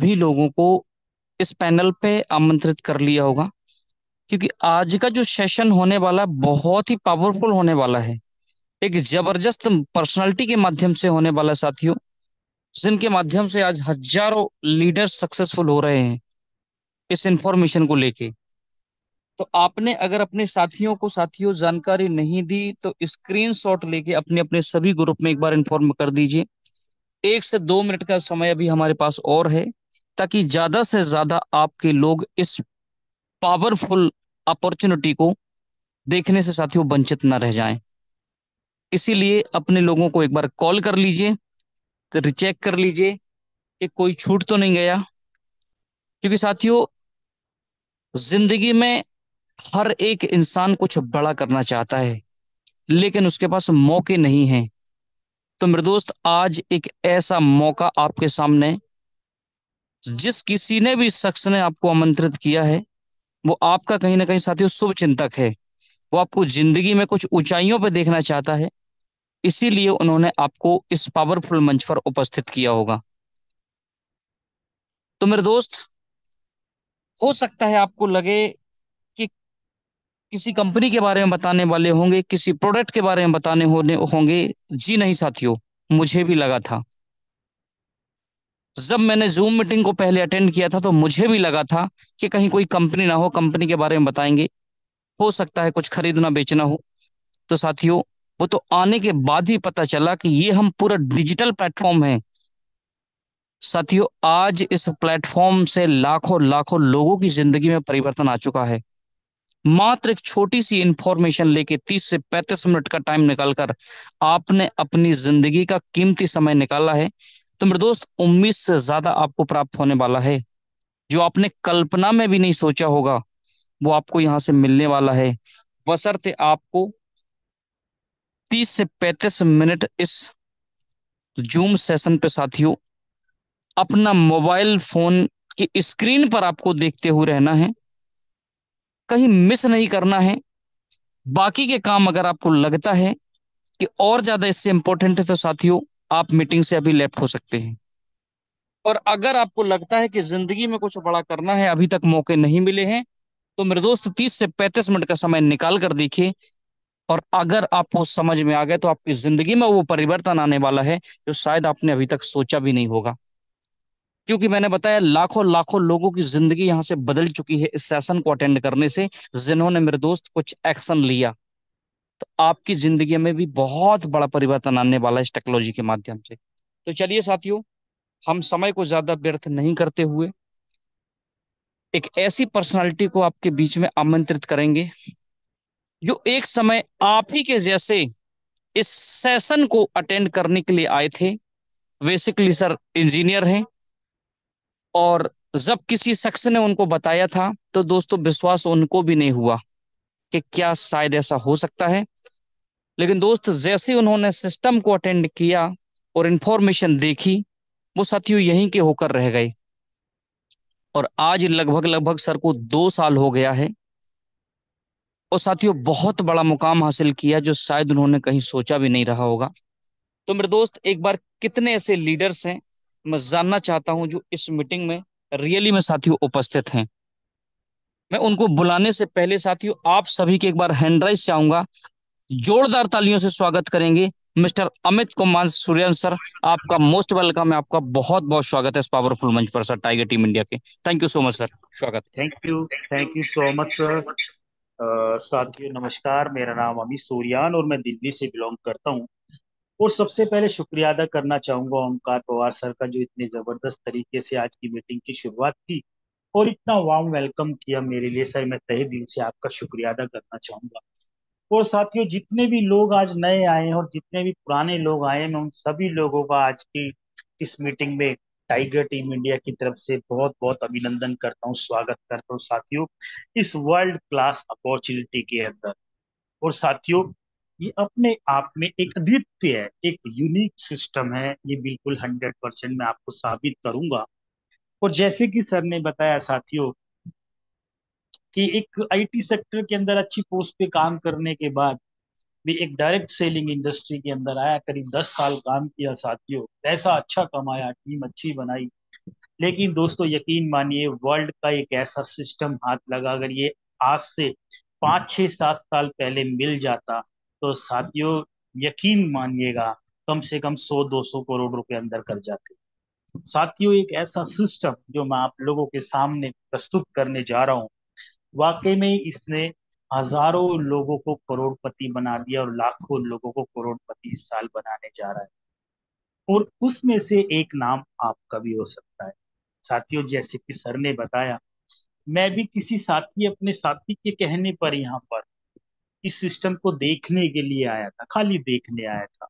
भी लोगों को इस पैनल पे आमंत्रित कर लिया होगा, क्योंकि आज का जो सेशन होने वाला बहुत ही पावरफुल होने वाला है। एक जबरदस्त पर्सनालिटी के माध्यम से होने वाला है साथियों, जिनके माध्यम से आज हजारों लीडर्स सक्सेसफुल हो रहे हैं इस इंफॉर्मेशन को लेके। तो आपने अगर अपने साथियों को साथियों जानकारी नहीं दी तो स्क्रीनशॉट लेके अपने अपने सभी ग्रुप में एक बार इन्फॉर्म कर दीजिए। 1 से 2 मिनट का समय अभी हमारे पास और है, ताकि ज्यादा से ज्यादा आपके लोग इस पावरफुल अपॉर्चुनिटी को देखने से साथियों वंचित न रह जाएं। इसीलिए अपने लोगों को एक बार कॉल कर लीजिए, रिचेक कर लीजिए कि कोई छूट तो नहीं गया। क्योंकि साथियों, जिंदगी में हर एक इंसान कुछ बड़ा करना चाहता है, लेकिन उसके पास मौके नहीं हैं। तो मेरे दोस्त, आज एक ऐसा मौका आपके सामने, जिस किसी ने भी शख्स ने आपको आमंत्रित किया है, वो आपका कहीं ना कहीं साथियों शुभ चिंतक है। वो आपको जिंदगी में कुछ ऊंचाइयों पर देखना चाहता है, इसीलिए उन्होंने आपको इस पावरफुल मंच पर उपस्थित किया होगा। तो मेरे दोस्त, हो सकता है आपको लगे कि किसी कंपनी के बारे में बताने वाले होंगे, किसी प्रोडक्ट के बारे में बताने होने होंगे। जी नहीं साथियों, मुझे भी लगा था। जब मैंने जूम मीटिंग को पहले अटेंड किया था तो मुझे भी लगा था कि कहीं कोई कंपनी ना हो, कंपनी के बारे में बताएंगे, हो सकता है कुछ खरीदना बेचना हो। तो साथियों, वो तो आने के बाद ही पता चला कि ये हम पूरा डिजिटल प्लेटफॉर्म है। साथियों, आज इस प्लेटफॉर्म से लाखों लाखों लोगों की जिंदगी में परिवर्तन आ चुका है। मात्र एक छोटी सी इंफॉर्मेशन लेके 30 से 35 मिनट का टाइम निकालकर आपने अपनी जिंदगी का कीमती समय निकाला है। तो मेरे दोस्त, उम्मीद से ज्यादा आपको प्राप्त होने वाला है। जो आपने कल्पना में भी नहीं सोचा होगा, वो आपको यहां से मिलने वाला है। बशर्ते आपको 30 से 35 मिनट इस जूम सेशन पे साथियों अपना मोबाइल फोन की स्क्रीन पर आपको देखते हुए रहना है, कहीं मिस नहीं करना है। बाकी के काम अगर आपको लगता है कि और ज्यादा इससे इंपॉर्टेंट है, तो साथियों आप मीटिंग से अभी लेफ्ट हो सकते हैं। और अगर आपको लगता है कि जिंदगी में कुछ बड़ा करना है, अभी तक मौके नहीं मिले हैं, तो मेरे दोस्त 30 से 35 मिनट का समय निकाल कर देखिए। और अगर आपको समझ में आ गया, तो आपकी जिंदगी में वो परिवर्तन आने वाला है जो शायद आपने अभी तक सोचा भी नहीं होगा। क्योंकि मैंने बताया, लाखों लाखों लोगों की जिंदगी यहां से बदल चुकी है इस सेशन को अटेंड करने से, जिन्होंने मेरे दोस्त कुछ एक्शन लिया। तो आपकी जिंदगी में भी बहुत बड़ा परिवर्तन आने वाला है इस टेक्नोलॉजी के माध्यम से। तो चलिए साथियों, हम समय को ज्यादा व्यर्थ नहीं करते हुए एक ऐसी पर्सनालिटी को आपके बीच में आमंत्रित करेंगे, जो एक समय आप ही के जैसे इस सेशन को अटेंड करने के लिए आए थे। बेसिकली सर इंजीनियर हैं, और जब किसी शख्स ने उनको बताया था, तो दोस्तों विश्वास उनको भी नहीं हुआ कि क्या शायद ऐसा हो सकता है। लेकिन दोस्त, जैसे उन्होंने सिस्टम को अटेंड किया और इंफॉर्मेशन देखी, वो साथियों यहीं के होकर रह गए। और आज लगभग लगभग सर को 2 साल हो गया है, और साथियों बहुत बड़ा मुकाम हासिल किया जो शायद उन्होंने कहीं सोचा भी नहीं रहा होगा। तो मेरे दोस्त, एक बार कितने ऐसे लीडर्स हैं, मैं जानना चाहता हूं जो इस मीटिंग में रियली में साथियों उपस्थित हैं। मैं उनको बुलाने से पहले साथियों आप सभी के एक बार हैंड राइज चाहूंगा। जोरदार तालियों से स्वागत करेंगे मिस्टर अमित कुमार सूर्यन सर। आपका मोस्ट वेलकम है, आपका बहुत बहुत स्वागत है इस पावरफुल मंच पर सर, टाइगर टीम इंडिया के। Thank you so much sir. स्वागत। Thank you so much sir. साथियों नमस्कार, मेरा नाम अमित सूर्यान और मैं दिल्ली से बिलोंग करता हूँ। और सबसे पहले शुक्रिया अदा करना चाहूंगा ओमकार पवार सर का, जो इतने जबरदस्त तरीके से आज की मीटिंग की शुरुआत की और इतना वार्म वेलकम किया मेरे लिए। सर मैं तहे दिल से आपका शुक्रिया अदा करना चाहूंगा। और साथियों जितने भी लोग आज नए आए हैं और जितने भी पुराने लोग आए हैं, मैं उन सभी लोगों का आज की इस मीटिंग में टाइगर टीम इंडिया की तरफ से बहुत बहुत अभिनंदन करता हूँ, स्वागत करता हूँ साथियों इस वर्ल्ड क्लास अपॉर्चुनिटी के अंदर। और साथियों, ये अपने आप में एक अद्वितीय है, एक यूनिक सिस्टम है, ये बिल्कुल 100% मैं आपको साबित करूंगा। और जैसे कि सर ने बताया साथियों कि एक आईटी सेक्टर के अंदर अच्छी पोस्ट पे काम करने के बाद भी एक डायरेक्ट सेलिंग इंडस्ट्री के अंदर आया, करीब 10 साल काम किया साथियों, पैसा अच्छा कमाया, टीम अच्छी बनाई, लेकिन दोस्तों यकीन मानिए, वर्ल्ड का एक ऐसा सिस्टम हाथ लगा, अगर ये आज से 5 6 7 साल पहले मिल जाता तो साथियों यकीन मानिएगा, कम से कम 100 200 करोड़ रुपए अंदर कर जाते। साथियों एक ऐसा सिस्टम जो मैं आप लोगों के सामने प्रस्तुत करने जा रहा हूँ, वाकई में इसने हजारों लोगों को करोड़पति बना दिया और लाखों लोगों को करोड़पति इस साल बनाने जा रहा है। और उसमें से एक नाम आपका भी हो सकता है। साथियों जैसे कि सर ने बताया, मैं भी किसी साथी, अपने साथी के कहने पर यहाँ पर इस सिस्टम को देखने के लिए आया था, खाली देखने आया था।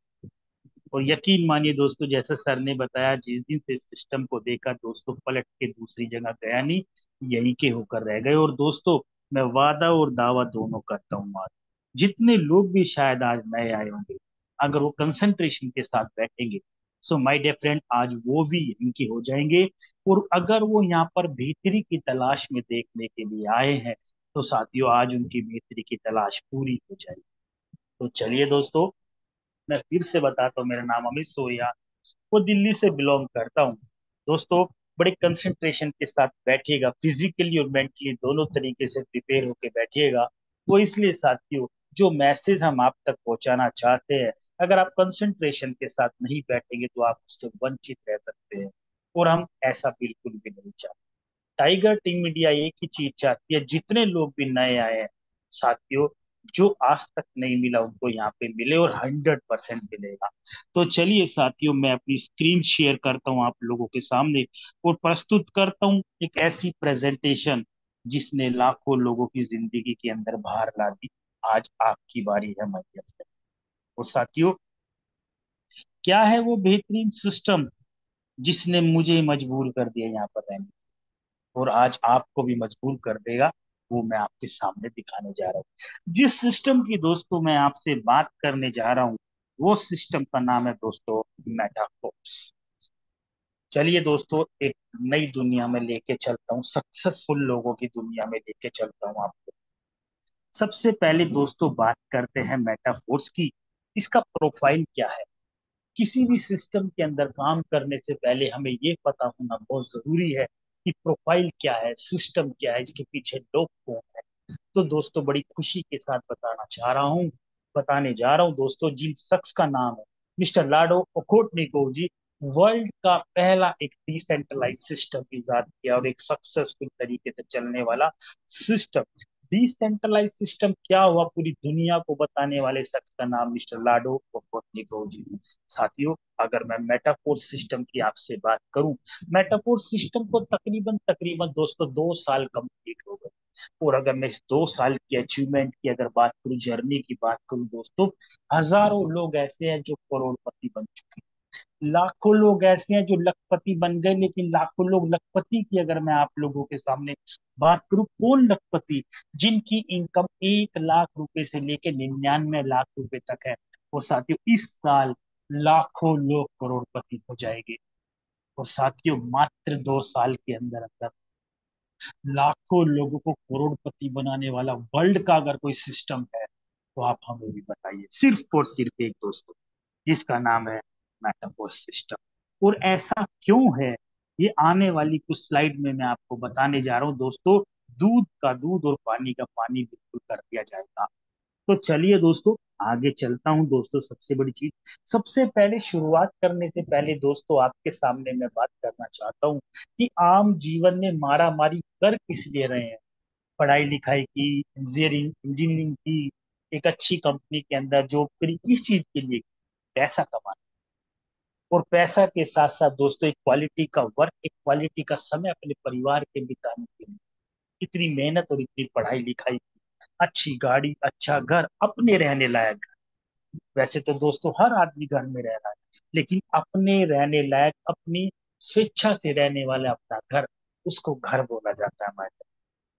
और यकीन मानिए दोस्तों, जैसे सर ने बताया, जिस दिन से इस सिस्टम को देखा दोस्तों, पलट के दूसरी जगह गया नहीं, यहीं के होकर रह गए। और दोस्तों मैं वादा और दावा दोनों करता हूँ, आज जितने लोग भी शायद आज नए आए होंगे, अगर वो कंसंट्रेशन के साथ बैठेंगे, सो माय डियर फ्रेंड, आज वो भी यहीं के हो जाएंगे। और अगर वो यहाँ पर बेहतरी की तलाश में देखने के लिए आए हैं, तो साथियों आज उनकी बेहतरी की तलाश पूरी हो जाएगी। तो चलिए दोस्तों, मैं फिर से बताता हूँ, मेरा नाम अमित सोया, वो दिल्ली से बिलोंग करता हूँ। दोस्तों बड़े कंसंट्रेशन के साथ बैठिएगा, फिजिकली और मेंटली दोनों तरीके से प्रिपेयर होके बैठिएगा। वो इसलिए साथियों, जो मैसेज हम आप तक पहुंचाना चाहते हैं, अगर आप कंसंट्रेशन के साथ नहीं बैठेंगे तो आप उससे वंचित रह सकते हैं, और हम ऐसा बिल्कुल भी नहीं चाहते। टाइगर टीम इंडिया एक ही चीज चाहती है, जितने लोग भी नए आए हैं साथियों, जो आज तक नहीं मिला उनको यहाँ पे मिले, और 100% मिलेगा। तो चलिए साथियों, मैं अपनी स्क्रीन शेयर करता हूँ आप लोगों के सामने, और प्रस्तुत करता हूँ एक ऐसी प्रेजेंटेशन जिसने लाखों लोगों की जिंदगी के अंदर बाहर ला दी। आज आपकी बारी है मैया। और साथियों, क्या है वो बेहतरीन सिस्टम जिसने मुझे मजबूर कर दिया यहाँ पर रहने, और आज आपको भी मजबूर कर देगा, वो मैं आपके सामने दिखाने जा रहा हूँ। जिस सिस्टम की दोस्तों मैं आपसे बात करने जा रहा हूँ, वो सिस्टम का नाम है दोस्तों मेटाफोर्स। चलिए दोस्तों, एक नई दुनिया में लेके चलता हूँ, सक्सेसफुल लोगों की दुनिया में लेके चलता हूँ आपको। सबसे पहले दोस्तों बात करते हैं मेटाफोर्स की। इसका प्रोफाइल क्या है? किसी भी सिस्टम के अंदर काम करने से पहले हमें ये पता होना बहुत जरूरी है कि प्रोफाइल क्या है, सिस्टम क्या है, इसके पीछे लोग कौन है। तो दोस्तों बड़ी खुशी के साथ बताने जा रहा हूँ दोस्तों, जिन शख्स का नाम है मिस्टर लाडो ओकोटनिकोव जी। वर्ल्ड का पहला एक डिसेंट्रलाइज सिस्टम इजाद किया, और एक सक्सेसफुल तरीके से चलने वाला सिस्टम। डिसेंट्रलाइज सिस्टम क्या हुआ, पूरी दुनिया को बताने वाले शख्स का नाम मिस्टर लाडो ओकोटनिकोव जी। साथियों अगर मैं मेटाफोर सिस्टम की आपसे बात करूं, मेटाफोर सिस्टम को तकरीबन तकरीबन दोस्तों 2 साल कंप्लीट हो गए। और अगर मैं इस 2 साल की अचीवमेंट की अगर बात करूं, जर्नी की बात करूं दोस्तों, हजारों लोग ऐसे हैं जो करोड़पति बन चुके हैं, लाखों लोग ऐसे हैं जो लखपति बन गए। लेकिन लाखों लोग लखपति की अगर मैं आप लोगों के सामने बात करूं, कौन लखपति? जिनकी इनकम 1 लाख रुपए से लेके 99 लाख रुपए तक है। और साथियों इस साल लाखों लोग करोड़पति हो जाएंगे। और साथियों मात्र 2 साल के अंदर अंदर लाखों लोगों को करोड़पति बनाने वाला वर्ल्ड का अगर कोई सिस्टम है, तो आप हमें भी बताइए। सिर्फ और सिर्फ एक दोस्तों, जिसका नाम है मेटाफोर सिस्टम। और ऐसा क्यों है, ये आने वाली कुछ स्लाइड में मैं आपको बताने जा रहा हूँ दोस्तों। दूध का दूध और पानी का पानी बिल्कुल कर दिया जाएगा। तो चलिए दोस्तों, आगे चलता हूं दोस्तों। सबसे बड़ी चीज, सबसे पहले शुरुआत करने से पहले दोस्तों आपके सामने मैं बात करना चाहता हूं कि आम जीवन में मारा मारी कर किस लिए रहे हैं। पढ़ाई लिखाई की, इंजीनियरिंग इंजीनियरिंग की, एक अच्छी कंपनी के अंदर जॉब करी, किस चीज के लिए? पैसा कमाना। और पैसा के साथ साथ दोस्तों एक क्वालिटी का वर्क, एक क्वालिटी का समय अपने परिवार के बिताने के लिए इतनी मेहनत और इतनी पढ़ाई लिखाई, अच्छी गाड़ी, अच्छा घर, अपने रहने लायक। वैसे तो दोस्तों हर आदमी घर में रह रहा है, लेकिन अपने रहने लायक, अपनी स्वेच्छा से रहने वाला अपना घर, उसको घर बोला जाता है हमारे।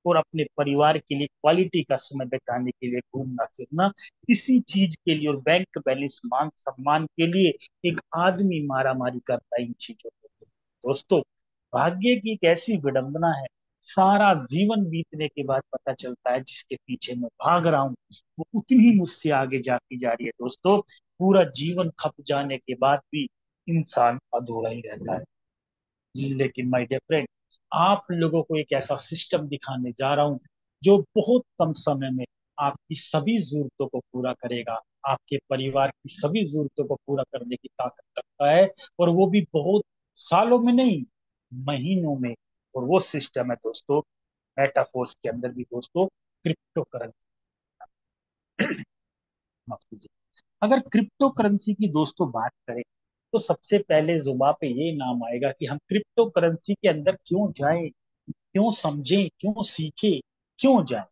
और अपने परिवार के लिए क्वालिटी का समय बिताने के लिए घूमना फिरना, इसी चीज के लिए, और बैंक बैलेंस मान सम्मान के लिए एक आदमी मारा मारी करता है इन चीजों को। दोस्तों भाग्य की एक ऐसी विडंबना है, सारा जीवन बीतने के बाद पता चलता है जिसके पीछे मैं भाग रहा हूँ वो उतनी ही मुझसे आगे जाती जा रही है। दोस्तों पूरा जीवन खप जाने के बाद भी इंसान अधूरा ही रहता है। लेकिन माय डियर फ्रेंड, आप लोगों को एक ऐसा सिस्टम दिखाने जा रहा हूं जो बहुत कम समय में आपकी सभी जरूरतों को पूरा करेगा, आपके परिवार की सभी जरूरतों को पूरा करने की ताकत रखता है, और वो भी बहुत सालों में नहीं, महीनों में। और वो सिस्टम है दोस्तों, मेटाफोर्स के अंदर भी दोस्तों, क्रिप्टो करेंसी। माफ कीजिए। अगर क्रिप्टो करेंसी की दोस्तों बात करें, तो सबसे पहले जुबा पे ये नाम आएगा कि हम क्रिप्टो करेंसी के अंदर क्यों जाएं, क्यों समझें, क्यों सीखें, क्यों जाएं।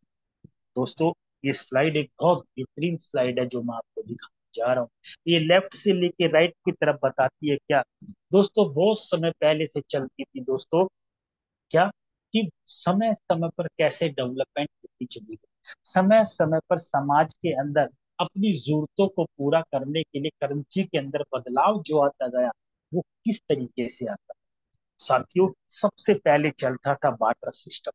दोस्तों, ये स्लाइड एक बहुत बेहतरीन स्लाइड है जो मैं आपको दिखाने जा रहा हूँ। ये लेफ्ट से लेके राइट की तरफ बताती है क्या, दोस्तों, बहुत समय पहले से चलती थी दोस्तों, क्या, कि समय समय पर कैसे डेवलपमेंट होती चली गई, समय समय पर समाज के अंदर अपनी जरूरतों को पूरा करने के लिए करेंसी के अंदर बदलाव जो आता गया, वो किस तरीके से आता। साथियों, सबसे पहले चलता था बाटर सिस्टम।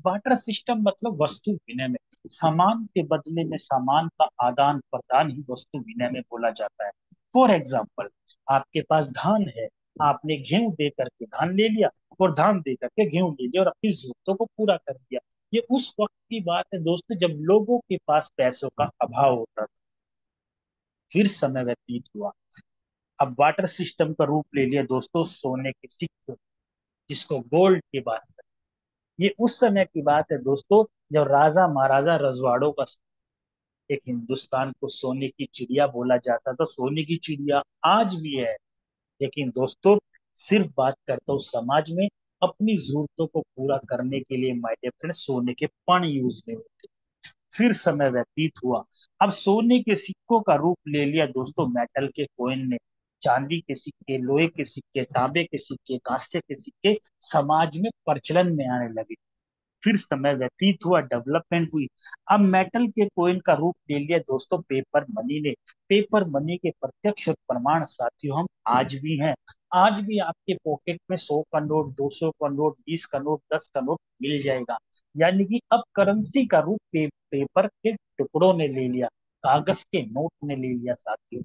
बाटर सिस्टम मतलब वस्तु विनिमय, सामान के बदले में सामान का आदान प्रदान ही वस्तु विनिमय बोला जाता है। फॉर एग्जाम्पल, आपके पास धान है, आपने गेहूं दे करके धान ले लिया, और धान दे करके गेहूं ले लिया और अपनी जरूरतों को पूरा कर दिया। ये उस वक्त की बात है दोस्तों, जब लोगों के पास पैसों का अभाव होता था। फिर समय व्यतीत हुआ, अब वाटर सिस्टम का रूप ले लिया दोस्तों सोने के सिक्के, जिसको गोल्ड की बात है। ये उस समय की बात है दोस्तों, जब राजा महाराजा रजवाड़ों का, एक हिंदुस्तान को सोने की चिड़िया बोला जाता था। सोने की चिड़िया आज भी है, लेकिन दोस्तों, सिर्फ बात करता हूँ समाज में अपनी जरूरतों को पूरा करने के लिए माय डियर फ्रेंड सोने के पण यूज में होते। फिर समय व्यतीत हुआ, अब सोने के सिक्कों का रूप ले लिया दोस्तों मेटल के कोइन ने। चांदी के सिक्के, लोहे के सिक्के, तांबे के सिक्के, कांस्य के सिक्के समाज में प्रचलन में आने लगे। फिर समय व्यतीत हुआ, डेवलपमेंट हुई, अब मेटल के कोइन का रूप ले लिया दोस्तों पेपर मनी ने। पेपर मनी के प्रत्यक्ष और प्रमाण साथियों हम आज भी हैं। आज भी आपके पॉकेट में 100 का नोट, 200 का नोट, 20 का नोट, 10 का नोट मिल जाएगा। यानी कि अब करेंसी का रूप पेपर के टुकड़ों ने ले लिया, कागज के नोट ने ले लिया साथियों।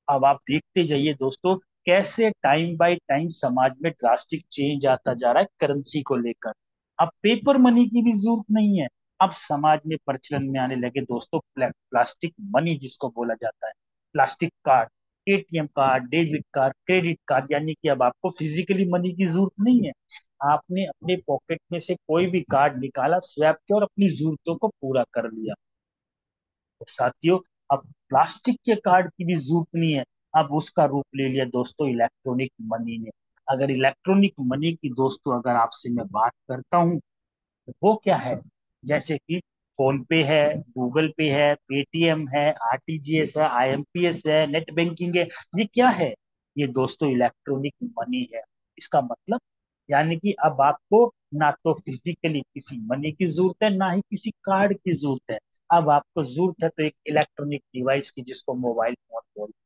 अब आप देखते जाइए दोस्तों, कैसे टाइम बाय टाइम समाज में ड्रास्टिक चेंज आता जा रहा है करेंसी को लेकर। अब पेपर मनी की भी जरूरत नहीं है। अब समाज में प्रचलन में आने लगे दोस्तों प्लास्टिक मनी, जिसको बोला जाता है plastic card, ATM card, debit card, credit card. यानी कि अब आपको फिजिकली मनी की जरूरत नहीं है, आपने अपने पॉकेट में से कोई भी कार्ड निकाला, स्वैप किया और अपनी जरूरतों को पूरा कर लिया। तो साथियों, अब प्लास्टिक के कार्ड की भी जरूरत नहीं है, अब उसका रूप ले लिया दोस्तों इलेक्ट्रॉनिक मनी ने। अगर इलेक्ट्रॉनिक मनी की दोस्तों अगर आपसे मैं बात करता हूँ, तो वो क्या है, जैसे कि फोन पे है, गूगल पे है, पेटीएम है, आरटीजीएस है, आईएमपीएस है, नेट बैंकिंग है। ये क्या है, ये दोस्तों इलेक्ट्रॉनिक मनी है। इसका मतलब, यानी कि अब आपको ना तो फिजिकली किसी मनी की जरूरत है, ना ही किसी कार्ड की जरूरत है। अब आपको जरूरत है तो एक इलेक्ट्रॉनिक डिवाइस की, जिसको मोबाइल फोन बोलते हैं।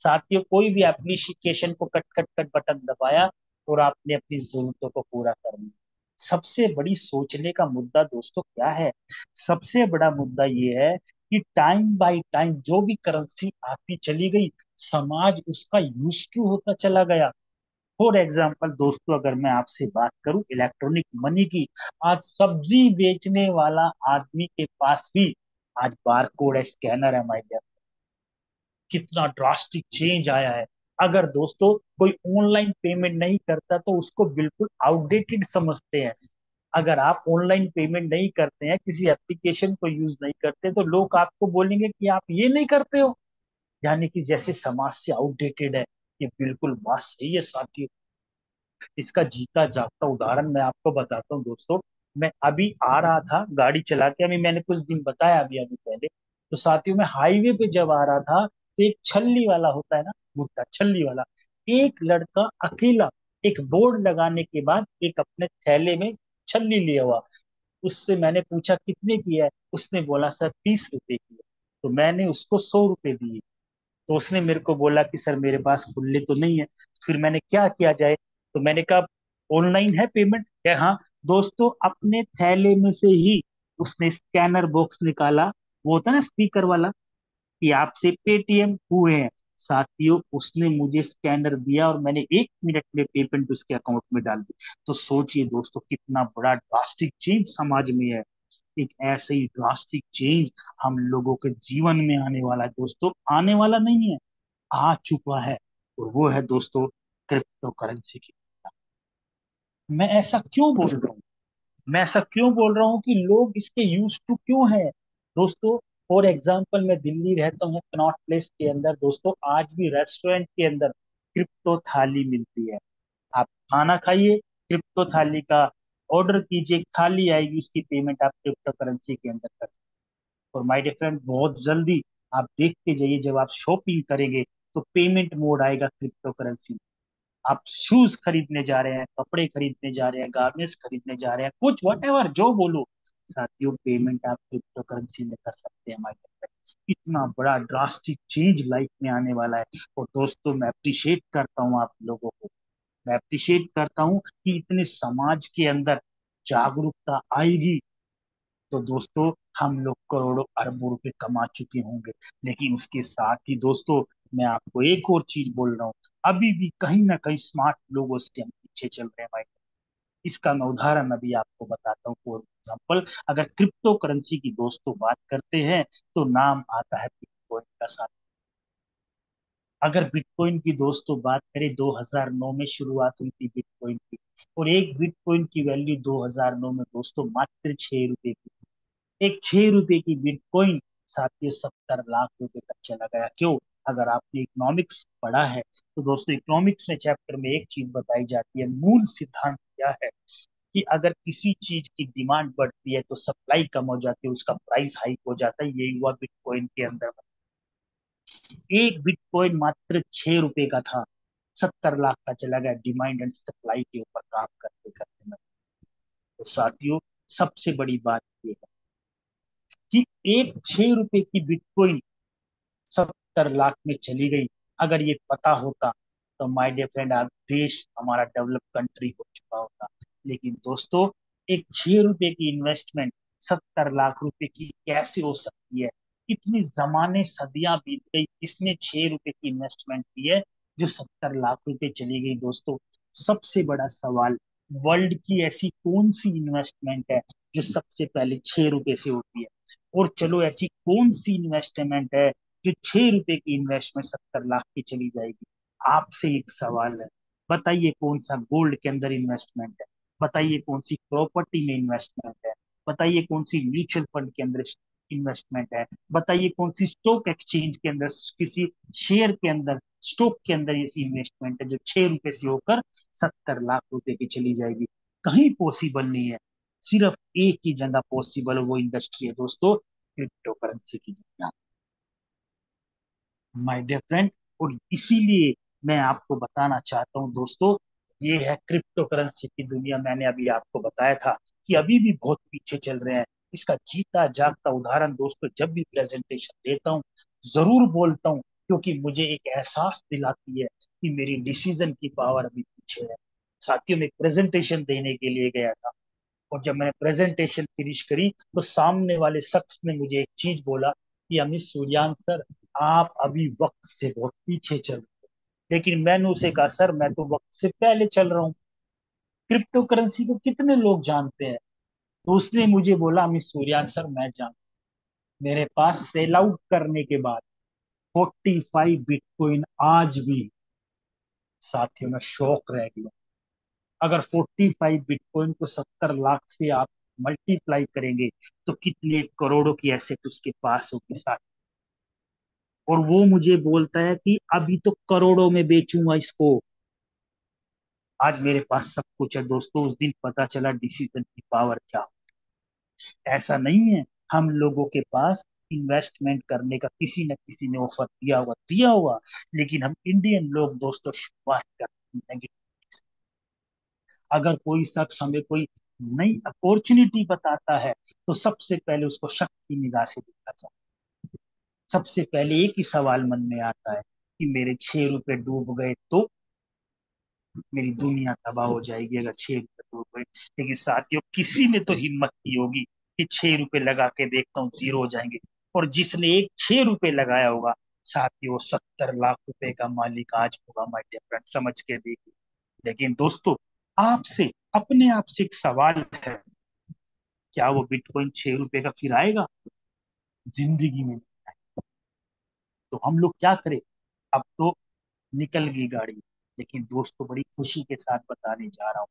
साथियों, कोई भी एप्लीकेशन को कट कट कट बटन दबाया और आपने अपनी जरूरतों को पूरा कर लिया। सबसे बड़ी सोचने का मुद्दा दोस्तों क्या है, सबसे बड़ा मुद्दा ये है कि टाइम बाय टाइम जो भी करेंसी आती चली गई, समाज उसका यूज टू होता चला गया। फॉर एग्जाम्पल दोस्तों, अगर मैं आपसे बात करूं इलेक्ट्रॉनिक मनी की, आज सब्जी बेचने वाला आदमी के पास भी आज बारकोड है, स्कैनर है। माय, कितना ड्रास्टिक चेंज आया है। अगर दोस्तों कोई ऑनलाइन पेमेंट नहीं करता तो उसको बिल्कुल आउटडेटेड समझते हैं। अगर आप ऑनलाइन पेमेंट नहीं करते हैं, किसी एप्लीकेशन को यूज नहीं करते, तो लोग आपको बोलेंगे कि आप ये नहीं करते हो, यानी कि जैसे समाज से आउटडेटेड है। ये बिल्कुल बात सही है साथियों। इसका जीता जागता उदाहरण मैं आपको बताता हूँ दोस्तों। मैं अभी आ रहा था गाड़ी चला के, अभी मैंने कुछ दिन बताया अभी अभी पहले, तो साथियों मैं हाईवे पे जब आ रहा था, तो एक छल्ली वाला होता है ना, भुट्टा छल्ली वाला, एक लड़का अकेला, एक बोर्ड लगाने के बाद एक अपने थैले में छल्ली लिया हुआ। उससे मैंने पूछा कितने की है, उसने बोला सर 30 रुपए की है। तो मैंने उसको 100 रुपए दिए। तो उसने मेरे को बोला कि सर मेरे पास खुले तो नहीं है। फिर मैंने क्या किया जाए, तो मैंने कहा ऑनलाइन है पेमेंट या, हाँ। दोस्तों, अपने थैले में से ही उसने स्कैनर बॉक्स निकाला, वो होता है ना स्पीकर वाला, कि आपसे पेटीएम हुए हैं। साथियों उसने मुझे स्कैनर दिया और मैंने 1 मिनट में पेमेंट उसके अकाउंट में डाल दी। तो सोचिए दोस्तों कितना बड़ा ड्रास्टिक चेंज समाज में है। एक ऐसे ही ड्रास्टिक चेंज हम लोगों के जीवन में आने वाला है दोस्तों, आने वाला नहीं है, आ चुका है। और वो है दोस्तों क्रिप्टो करेंसी की। मैं ऐसा क्यों बोल रहा हूँ? मैं ऐसा क्यों बोल रहा हूँ कि लोग इसके यूज टू क्यों है दोस्तों? फॉर एग्जाम्पल मैं दिल्ली रहता हूँ, कनॉट प्लेस के अंदर दोस्तों आज भी रेस्टोरेंट के अंदर क्रिप्टो थाली मिलती है। आप खाना खाइए, क्रिप्टो थाली का ऑर्डर कीजिए, थाली आएगी, उसकी पेमेंट आप क्रिप्टो करेंसी के अंदर कर। और माय डियर फ्रेंड बहुत जल्दी आप देखते जाइए, जब आप शॉपिंग करेंगे तो पेमेंट मोड आएगा क्रिप्टो करेंसी। आप शूज खरीदने जा रहे हैं, कपड़े खरीदने जा रहे हैं, गार्मेंट्स खरीदने जा रहे हैं, कुछ वट एवर जो बोलो, साथियों पेमेंट आप क्रिप्टो करेंसी में कर सकते हैं हमारे पास। इतना बड़ा ड्रास्टिक चेंज लाइफ में आने वाला है। और दोस्तों मैं अप्रिशिएट करता हूँ आप लोगों को, मैं अप्रिशिएट करता हूँ कि इतने समाज के अंदर जागरूकता आएगी तो दोस्तों हम लोग करोड़ों अरबों रुपए कमा चुके होंगे। लेकिन उसके साथ ही दोस्तों मैं आपको एक और चीज बोल रहा हूँ, अभी भी कहीं ना कहीं स्मार्ट लोगों से हम पीछे चल रहे हैं भाई। इसका मैं उदाहरण अभी आपको बताता हूँ। फॉर एग्जाम्पल अगर क्रिप्टो करेंसी की दोस्तों बात करते हैं तो नाम आता है बिटकॉइन का साथ। अगर बिटकॉइन की दोस्तों बात करें 2009 में शुरुआत हुई थी बिटकॉइन की, और एक बिटकॉइन की वैल्यू 2009 में दोस्तों मात्र 6 रुपए की। एक 6 रुपए की बिटकॉइन साथियों 70 लाख रुपए तक चला गया। क्यों? अगर आपने इकोनॉमिक्स पढ़ा है तो दोस्तों इकोनॉमिक्स में चैप्टर में एक चीज बताई जाती है, मूल सिद्धांत क्या है कि अगर किसी चीज की डिमांड बढ़ती है तो सप्लाई कम हो जाती है, उसका प्राइस हाइक हो जाता है। यही हुआ बिटकॉइन के अंदर। एक बिटकॉइन मात्र 6 रुपए का था, 70 लाख का चला गया, डिमांड एंड सप्लाई के ऊपर काम करते करते में। तो साथियों सबसे बड़ी बात यह है कि एक 6 रुपए की बिटकॉइन 70 लाख में चली गई। अगर ये पता होता तो माय डियर फ्रेंड आज देश हमारा डेवलप कंट्री हो चुका होता। लेकिन दोस्तों एक 6 रुपए की इन्वेस्टमेंट 70 लाख रुपए की कैसे हो सकती है? इतनी जमाने सदियां बीत गई, इसने 6 रुपए की इन्वेस्टमेंट की है जो 70 लाख रुपए चली गई। दोस्तों सबसे बड़ा सवाल, वर्ल्ड की ऐसी कौन सी इन्वेस्टमेंट है जो सबसे पहले 6 रुपए से होती है? और चलो ऐसी कौन सी इन्वेस्टमेंट है जो 6 रुपए की इन्वेस्टमेंट 70 लाख की चली जाएगी? आपसे एक सवाल है, बताइए कौन सा गोल्ड के अंदर इन्वेस्टमेंट है? बताइए कौन सी प्रॉपर्टी में इन्वेस्टमेंट है? बताइए कौन सी म्यूचुअल फंड के अंदर इन्वेस्टमेंट है? बताइए कौन सी स्टॉक एक्सचेंज के अंदर, किसी शेयर के अंदर, स्टॉक के अंदर ऐसी इन्वेस्टमेंट है जो 6 रुपए से होकर 70 लाख रुपए की चली जाएगी? कहीं पॉसिबल नहीं है। सिर्फ एक ही जगह पॉसिबल है, वो इंडस्ट्री है दोस्तों क्रिप्टो करेंसी की दुनिया, माय डियर फ्रेंड। और इसीलिए मैं आपको बताना चाहता हूं दोस्तों, ये है क्रिप्टो करेंसी की दुनिया। मैंने अभी आपको बताया था कि अभी भी बहुत पीछे चल रहे हैं। इसका जीता जागता उदाहरण दोस्तों जब भी प्रेजेंटेशन देता हूँ जरूर बोलता हूँ, क्योंकि मुझे एक एहसास दिलाती है कि मेरी डिसीजन की पावर अभी पीछे है। साथियों में प्रेजेंटेशन देने के लिए गया था, और जब मैंने प्रेजेंटेशन फिनिश करी तो सामने वाले शख्स ने मुझे एक चीज बोला कि अमित सूर्यान सर, आप अभी वक्त से बहुत पीछे चल रहे हो। लेकिन मैंने उसे कहा सर मैं तो वक्त से पहले चल रहा हूँ। क्रिप्टो करेंसी को कितने लोग जानते हैं? तो उसने मुझे बोला अमित सूर्यान सर मैं जानता हूं। मेरे पास सेल आउट करने के बाद 45 बिटकॉइन आज भी। साथियों में शौक रह गया। अगर 45 बिटकॉइन को 70 लाख से आप मल्टीप्लाई करेंगे तो कितने करोड़ों की एसेट उसके पास होगी साथ। और वो मुझे बोलता है कि अभी तो करोड़ों में बेचूंगा इसको। आज मेरे पास सब कुछ है दोस्तों, उस दिन पता चला डिसीजन की पावर क्या। ऐसा नहीं है हम लोगों के पास इन्वेस्टमेंट करने का किसी न किसी ने ऑफर दिया हुआ, लेकिन हम इंडियन लोग दोस्तों शुरुआत करते हैं। अगर कोई शख्स हमें कोई नई अपॉर्चुनिटी बताता है तो सबसे पहले उसको शक की निगाह से देखा जाए। सबसे पहले एक ही सवाल मन में आता है कि मेरे 6 रुपए डूब गए तो मेरी दुनिया तबाह हो जाएगी अगर 6 रुपए डूब गए। लेकिन साथियों किसी ने तो हिम्मत की होगी कि 6 रुपए लगा के देखता हूँ जीरो हो जाएंगे। और जिसने एक 6 रुपए लगाया होगा साथियों 70 लाख रुपए का मालिक आज होगा माय डियर फ्रेंड, समझ के देखिए। लेकिन दोस्तों, आपसे अपने आप से एक सवाल है, क्या वो बिटकॉइन 6 रुपए का फिर आएगा? जिंदगी में। तो हम लोग क्या करें? अब तो निकल गई गाड़ी। लेकिन दोस्तों, बड़ी खुशी के साथ बताने जा रहा हूँ,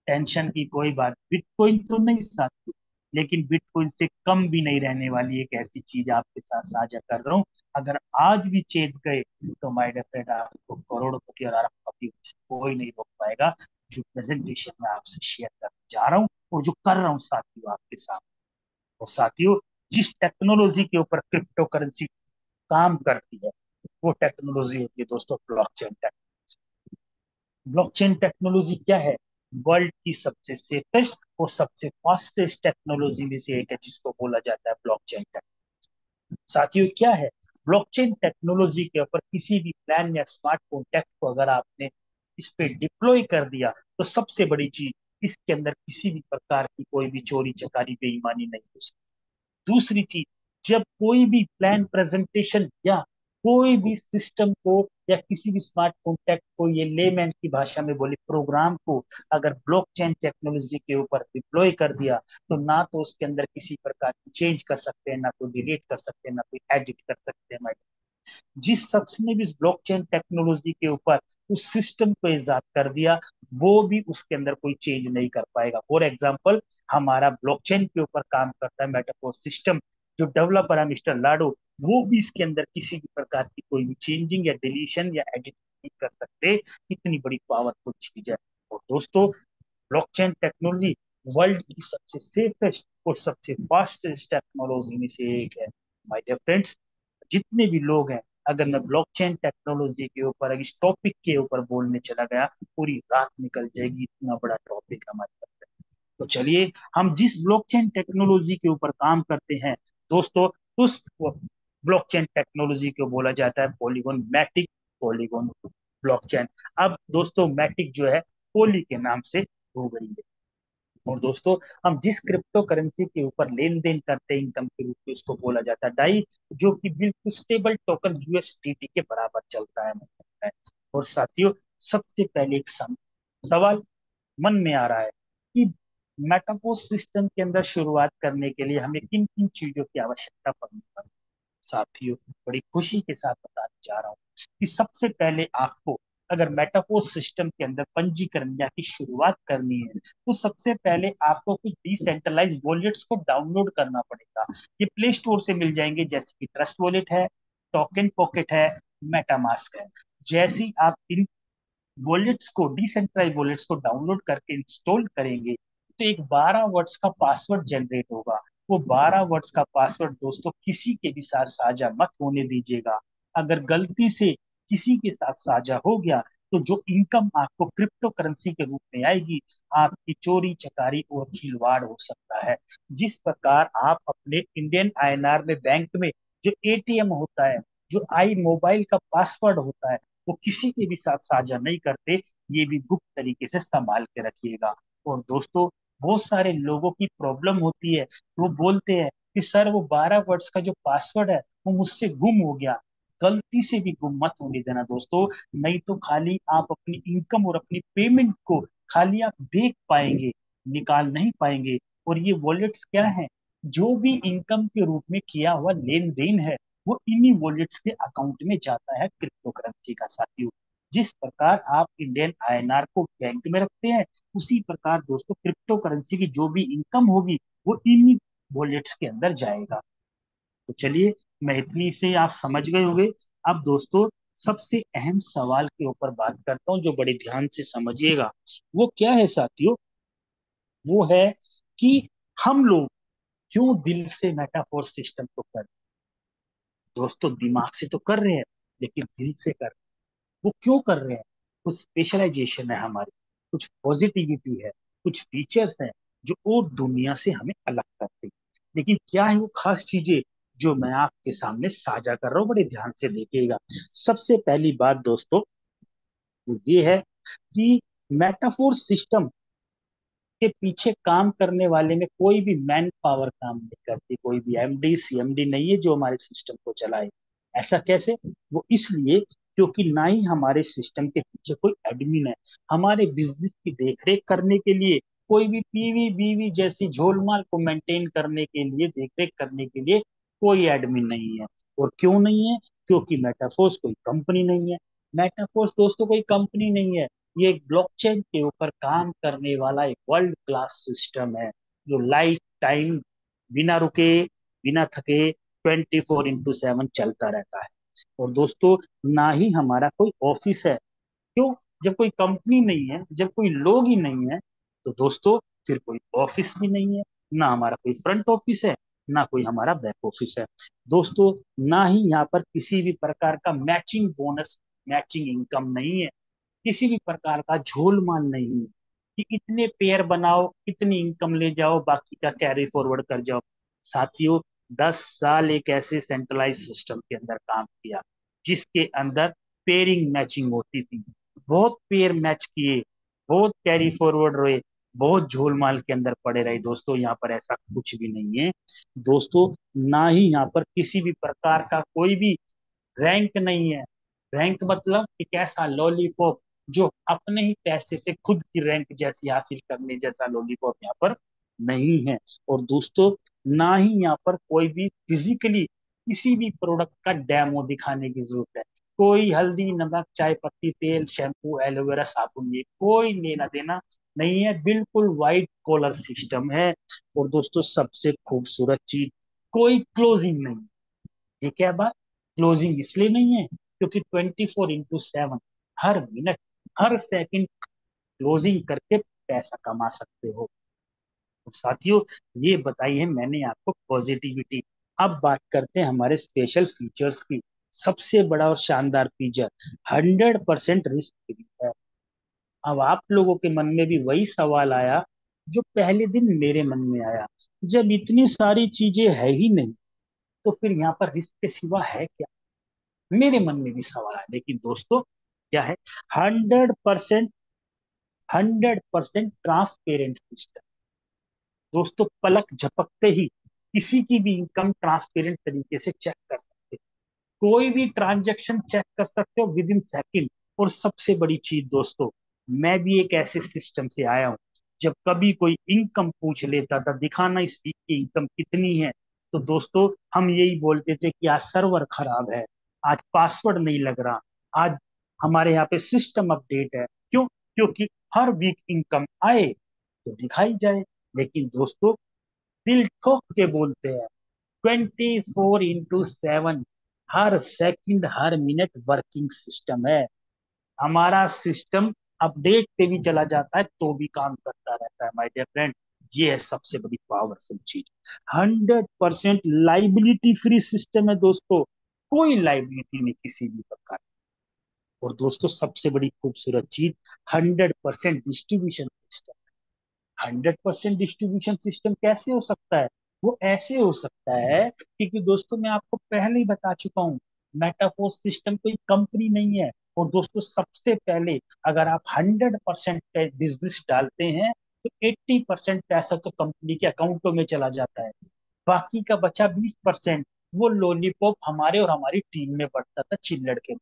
टेंशन की कोई बात, बिटकॉइन तो नहीं साथी, लेकिन बिटकॉइन से कम भी नहीं रहने वाली एक ऐसी चीज आपके साथ साझा कर रहा हूँ। अगर आज भी चेत गए तो माय डियर फ्रेंड, आपको करोड़पति और अरबपति कोई नहीं रोक पाएगा। जो प्रेजेंटेशन में आपसे शेयर करने जा रहा हूँ और जो कर रहा हूँ साथियों आपके साथ। और साथियों, जिस टेक्नोलॉजी के ऊपर क्रिप्टो करेंसी काम करती है, वो टेक्नोलॉजी होती है दोस्तों ब्लॉकचेन टेक्नोलॉजी। ब्लॉकचेन टेक्नोलॉजी क्या है? वर्ल्ड की सबसे सेफेस्ट और सबसे फास्टेस्ट टेक्नोलॉजी में से एक है, जिसको बोला जाता है ब्लॉकचेन टेक्नोलॉजी। साथियों, क्या है ब्लॉकचेन टेक्नोलॉजी के ऊपर किसी भी प्लान या स्मार्ट कॉन्ट्रैक्ट को अगर आपने इस पे डिप्लॉय कर दिया, तो सबसे बड़ी चीज, इसके अंदर किसी भी प्रकार की कोई भी चोरी चकारी बेईमानी नहीं हो सकती। दूसरी चीज, जब कोई भी प्लान प्रेजेंटेशन या कोई भी सिस्टम को या किसी भी स्मार्ट कॉन्ट्रैक्ट को, ये लेमैन की भाषा में बोले प्रोग्राम को, अगर ब्लॉकचेन टेक्नोलॉजी के ऊपर डिप्लॉय कर दिया, तो ना तो उसके अंदर किसी प्रकार की चेंज कर सकते हैं, ना कोई डिलीट कर सकते हैं, ना कोई एडिट कर सकते हैं। जिस शख्स ने भी इस ब्लॉकचेन टेक्नोलॉजी के ऊपर उस सिस्टम को इजाद कर दिया, वो भी उसके अंदर कोई चेंज नहीं कर पाएगा। फॉर एग्जाम्पल, हमारा ब्लॉकचेन के ऊपर काम करता है मेटाफोर सिस्टम, जो डेवलपर है मिस्टर लाडो, वो भी इसके अंदर किसी भी प्रकार की कोई भी चेंजिंग या डिलीशन या एडिट नहीं कर सकते। इतनी बड़ी पावरफुल चीज है। और दोस्तों, ब्लॉकचेन टेक्नोलॉजी वर्ल्ड की सबसे सेफेस्ट और सबसे फास्टेस्ट टेक्नोलॉजी में से एक है। माय डियर फ्रेंड्स, जितने भी लोग हैं, अगर मैं ब्लॉकचेन टेक्नोलॉजी के ऊपर, अगर इस टॉपिक के ऊपर बोलने चला गया, पूरी रात निकल जाएगी, इतना बड़ा टॉपिक हमारे पास है। तो चलिए, हम जिस ब्लॉकचेन टेक्नोलॉजी के ऊपर काम करते हैं दोस्तों, उस ब्लॉकचेन टेक्नोलॉजी को बोला जाता है पॉलीगॉन मैटिक पॉलीगॉन ब्लॉकचेन। अब दोस्तों, मैटिक जो है पोली के नाम से हो गई है। और दोस्तों, हम जिस क्रिप्टो करेंसी के ऊपर लेन देन करते हैं इनकम के रूप में, उसको बोला जाता है डाई, जो कि बिल्कुल स्टेबल टोकन यूएसडीटी के बराबर चलता है। और साथियों, सबसे पहले एक सवाल मन में आ रहा है कि मेटापोस सिस्टम के अंदर शुरुआत करने के लिए हमें किन किन चीजों की आवश्यकता पड़ती है। साथियों, बड़ी खुशी के साथ बताने जा रहा हूँ कि सबसे पहले आपको, अगर मेटाफोर सिस्टम के अंदर पंजीकरण या की शुरुआत करनी है, तो सबसे पहले आपको कुछ डिसेंट्रलाइज वॉलेट्स को डाउनलोड करना पड़ेगा। ये प्ले स्टोर से मिल जाएंगे, जैसे कि ट्रस्ट वॉलेट है, टोकन पॉकेट है, मेटामास्क है। जैसे ही आप इन वॉलेट्स को, डिसेंट्रलाइज वॉलेट्स को डाउनलोड करके इंस्टॉल करेंगे, तो एक 12 वर्ड्स का पासवर्ड जनरेट होगा। वो 12 वर्ड्स का पासवर्ड दोस्तों किसी के भी साथ साझा मत होने दीजिएगा। अगर गलती से किसी के साथ साझा हो गया, तो जो इनकम आपको क्रिप्टो करेंसी के रूप में आएगी, आपकी चोरी चकारी और खिलवाड़ हो सकता है। जिस प्रकार आप अपने इंडियन आईएनआर में बैंक में जो एटीएम होता है, जो आई मोबाइल का पासवर्ड होता है, वो किसी के भी साथ साझा नहीं करते। ये भी गुप्त तरीके से संभाल के रखिएगा। और दोस्तों, बहुत सारे लोगों की प्रॉब्लम होती है, वो बोलते हैं कि सर वो 12 वर्ड्स का जो पासवर्ड है वो मुझसे गुम हो गया। गलती से भी गुम मत होने देना दोस्तों, नहीं तो खाली आप अपनी इनकम और अपनी पेमेंट को खाली आप देख पाएंगे, निकाल नहीं पाएंगे। और ये वॉलेट्स क्या है? जो भी इनकम के रूप में किया हुआ लेन देन है, वो इन्हीं वॉलेट्स के अकाउंट में जाता है क्रिप्टो करेंसी का। साथियों, जिस प्रकार आप इंडियन आईएनआर को बैंक में रखते हैं, उसी प्रकार दोस्तों क्रिप्टो करेंसी की जो भी इनकम होगी, वो इन्हीं वॉलेट्स के अंदर जाएगा। तो चलिए, मैं इतनी से आप समझ गए होंगे। अब दोस्तों, सबसे अहम सवाल के ऊपर बात करता हूँ, जो बड़े ध्यान से समझिएगा। वो क्या है साथियों? वो है कि हम लोग क्यों दिल से मेटाफोर सिस्टम को कर, दोस्तों दिमाग से तो कर रहे हैं, लेकिन दिल से कर, वो क्यों कर रहे हैं? कुछ स्पेशलाइजेशन है हमारी, कुछ पॉजिटिविटी है, कुछ फीचर्स हैं जो और दुनिया से हमें अलग करते हैं। लेकिन क्या है वो खास चीजें जो मैं आपके सामने साझा कर रहा हूँ? बड़े ध्यान से देखिएगा। सबसे पहली बात दोस्तों, वो ये है कि मेटाफोर सिस्टम के पीछे काम करने वाले में कोई भी मैन पावर काम नहीं करती, कोई भी एमडी सीएमडी नहीं है जो हमारे सिस्टम को चलाए। ऐसा कैसे? वो इसलिए क्योंकि ना ही हमारे सिस्टम के पीछे कोई एडमिन है। हमारे बिजनेस की देखरेख करने के लिए, कोई भी पीवी बीवी जैसी झोलमाल को मेंटेन करने के लिए, देखरेख करने के लिए कोई एडमिन नहीं है। और क्यों नहीं है? क्योंकि मेटाफोर्स कोई कंपनी नहीं है। मेटाफोर्स दोस्तों कोई कंपनी नहीं है। ये एक ब्लॉकचेन के ऊपर काम करने वाला एक वर्ल्ड क्लास सिस्टम है, जो लाइफ टाइम बिना रुके, बिना थके 24x7 चलता रहता है। और दोस्तों, ना ही हमारा कोई ऑफिस है। क्यों? जब कोई कंपनी नहीं है, जब कोई लोग ही नहीं है, तो दोस्तों फिर कोई ऑफिस भी नहीं है। ना हमारा कोई फ्रंट ऑफिस है, ना कोई हमारा बैक ऑफिस है। दोस्तों, ना ही यहाँ पर किसी भी प्रकार का मैचिंग बोनस, मैचिंग इनकम नहीं है। किसी भी प्रकार का झोलमाल नहीं है कि इतने पेयर बनाओ, इतनी इनकम ले जाओ, बाकी का कैरी फॉरवर्ड कर जाओ। साथियों, 10 साल एक ऐसे सेंट्रलाइज सिस्टम के अंदर काम किया, जिसके अंदर पेयरिंग मैचिंग होती थी। बहुत पेयर मैच किए, बहुत कैरी फॉरवर्ड रहे, बहुत झोलमाल के अंदर पड़े रहे। दोस्तों, यहाँ पर ऐसा कुछ भी नहीं है। दोस्तों, ना ही यहाँ पर किसी भी प्रकार का कोई भी रैंक नहीं है। रैंक मतलब एक ऐसा लॉलीपॉप जो अपने ही पैसे से खुद की रैंक जैसी हासिल करने जैसा लॉलीपॉप यहाँ पर नहीं है। और दोस्तों, ना ही यहाँ पर कोई भी फिजिकली किसी भी प्रोडक्ट का डेमो दिखाने की जरूरत है। कोई हल्दी, नमक, चाय पत्ती, तेल, शैम्पू, एलोवेरा, साबुन, ये कोई लेना देना नहीं है। बिल्कुल वाइट कॉलर सिस्टम है। और दोस्तों, सबसे खूबसूरत चीज, कोई क्लोजिंग नहीं। ये क्या बात? क्लोजिंग इसलिए नहीं है क्योंकि 24x7 हर मिनट, हर सेकंड क्लोजिंग करके पैसा कमा सकते हो। तो साथियों, ये बताई है मैंने आपको पॉजिटिविटी। अब बात करते हैं हमारे स्पेशल फीचर्स की। सबसे बड़ा और शानदार फीचर, 100% रिस्क फ्री है। अब आप लोगों के मन में भी वही सवाल आया जो पहले दिन मेरे मन में आया। जब इतनी सारी चीजें है ही नहीं, तो फिर यहाँ पर रिस्क के सिवा है क्या? मेरे मन में भी सवाल है। लेकिन दोस्तों, क्या है? 100%, 100% ट्रांसपेरेंट सिस्टम। दोस्तों, पलक झपकते ही किसी की भी इनकम ट्रांसपेरेंट तरीके से चेक कर सकते हो। कोई भी ट्रांजैक्शन चेक कर सकते हो विद इन सेकेंड। और सबसे बड़ी चीज दोस्तों, मैं भी एक ऐसे सिस्टम से आया हूं। जब कभी कोई इनकम पूछ लेता था, दिखाना इस वीक की इनकम कितनी है, तो दोस्तों हम यही बोलते थे कि आज सर्वर खराब है, आज पासवर्ड नहीं लग रहा, आज हमारे यहाँ पे सिस्टम अपडेट है। क्यों? क्योंकि हर वीक इनकम आए तो दिखाई जाए। लेकिन दोस्तों, दिल ठोक के बोलते हैं, 24x7 हर सेकंड, हर मिनट वर्किंग सिस्टम है। हमारा सिस्टम अपडेट पे भी चला जाता है तो भी काम करता रहता है माय डियर फ्रेंड। ये है सबसे बड़ी पावरफुल चीज। 100% लाइबिलिटी फ्री सिस्टम है दोस्तों। कोई लाइबिलिटी नहीं किसी भी प्रकार। और दोस्तों, सबसे बड़ी खूबसूरत चीज, 100% डिस्ट्रीब्यूशन सिस्टम। 100% डिस्ट्रीब्यूशन सिस्टम कैसे हो सकता है? वो ऐसे हो सकता है क्योंकि दोस्तों, मैं आपको पहले ही बता चुका हूँ, मेटाफोर्स सिस्टम कोई कंपनी नहीं है। और दोस्तों, सबसे पहले अगर आप 100% बिजनेस डालते हैं, तो 80% पैसा तो कंपनी के अकाउंटों में चला जाता है। बाकी का बचा 20%, वो लॉलीपॉप हमारे और हमारी टीम में बढ़ता था चिल्लड़ के।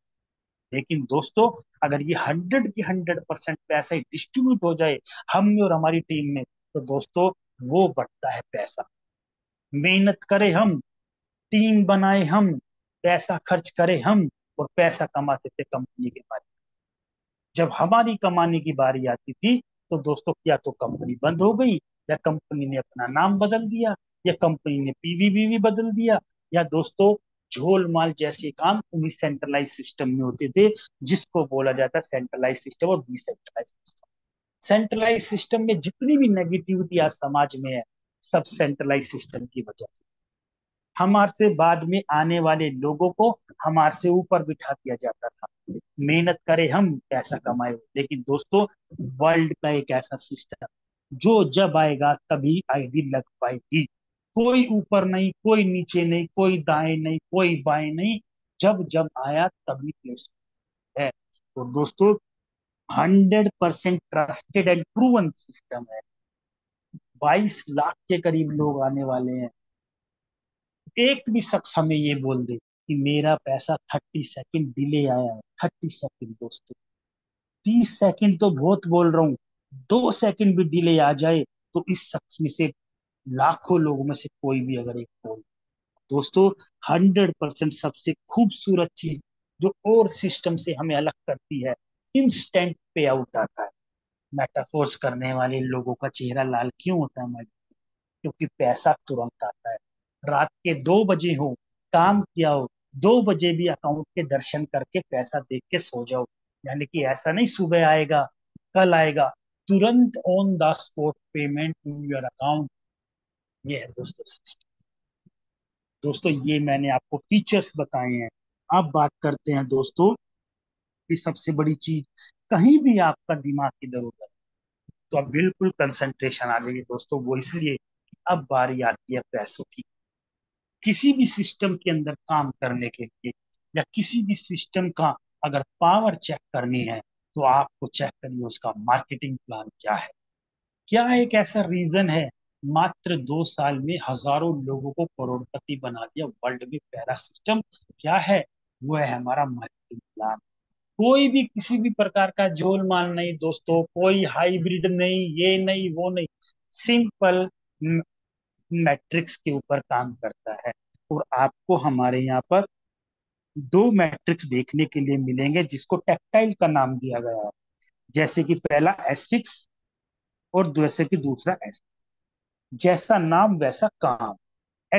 लेकिन दोस्तों, अगर ये 100 की 100% पैसा डिस्ट्रीब्यूट हो जाए हम में और हमारी टीम में, तो दोस्तों वो बढ़ता है पैसा। मेहनत करें हम, टीम बनाए हम, पैसा खर्च करें हम, और पैसा कमाते थे कंपनी के पास। जब हमारी कमाने की बारी आती थी, तो दोस्तों या तो कंपनी बंद हो गई, या कंपनी ने अपना नाम बदल दिया, या कंपनी ने पीवीबीवी बदल दिया, या दोस्तों झोलमाल जैसे काम उन्हीं सेंट्रलाइज सिस्टम में होते थे, जिसको बोला जाता है सेंट्रलाइज सिस्टम और डिसेंट्रलाइज सिस्टम। सेंट्रलाइज सिस्टम में जितनी भी नेगेटिविटी आज समाज में है, सब सेंट्रलाइज सिस्टम की वजह से। हमारे से बाद में आने वाले लोगों को हमारे से ऊपर बिठा दिया जाता था। मेहनत करें हम, पैसा कमाए। लेकिन दोस्तों, वर्ल्ड का एक ऐसा सिस्टम जो जब आएगा तभी आईडी लग पाएगी। कोई ऊपर नहीं, कोई नीचे नहीं, कोई दाएं नहीं, कोई बाएं नहीं। जब जब आया तभी प्लेसमेंट है। तो दोस्तों, 100% ट्रस्टेड एंड प्रूवन सिस्टम है। 22 लाख के करीब लोग आने वाले हैं। एक भी शख्स हमें ये बोल दे कि मेरा पैसा 30 सेकंड डिले आया है। 30 सेकंड दोस्तों, 30 सेकंड तो बहुत बोल रहा हूँ। 2 सेकंड भी डिले आ जाए तो इस शख्स में से, लाखों लोगों में से कोई भी अगर एक बोल, दोस्तों 100% सबसे खूबसूरत चीज जो और सिस्टम से हमें अलग करती है, इंस्टेंट पे आउट आता है। मेटाफोर्स करने वाले लोगों का चेहरा लाल क्यों होता है हमारे? क्योंकि पैसा तुरंत आता है। रात के 2 बजे हो, काम किया हो, 2 बजे भी अकाउंट के दर्शन करके पैसा देख के सो जाओ। यानी कि ऐसा नहीं सुबह आएगा, कल आएगा, तुरंत on the spot payment to your account. ये है दोस्तों system। दोस्तों ये मैंने आपको फीचर्स बताए हैं। अब बात करते हैं दोस्तों कि सबसे बड़ी चीज, कहीं भी आपका दिमाग इधर उधर, तो अब बिल्कुल कंसंट्रेशन आ जाएगी दोस्तों। वो इसलिए कि अब बारी आती है पैसों की। किसी भी सिस्टम के अंदर काम करने के लिए, या किसी भी सिस्टम का अगर पावर चेक करनी है, तो आपको चेक करिए उसका मार्केटिंग प्लान क्या है। क्या एक ऐसा रीजन है मात्र 2 साल में हजारों लोगों को करोड़पति बना दिया वर्ल्ड में? पहला सिस्टम क्या है? वो है हमारा मार्केटिंग प्लान। कोई भी किसी भी प्रकार का झोल माल नहीं दोस्तों, कोई हाइब्रिड नहीं, ये नहीं वो नहीं, सिंपल मैट्रिक्स के ऊपर काम करता है। और आपको हमारे यहाँ पर दो मैट्रिक्स देखने के लिए मिलेंगे जिसको टेक्टाइल का नाम दिया गया है। जैसे कि पहला S6 और जैसे कि दूसरा S। जैसा नाम वैसा काम।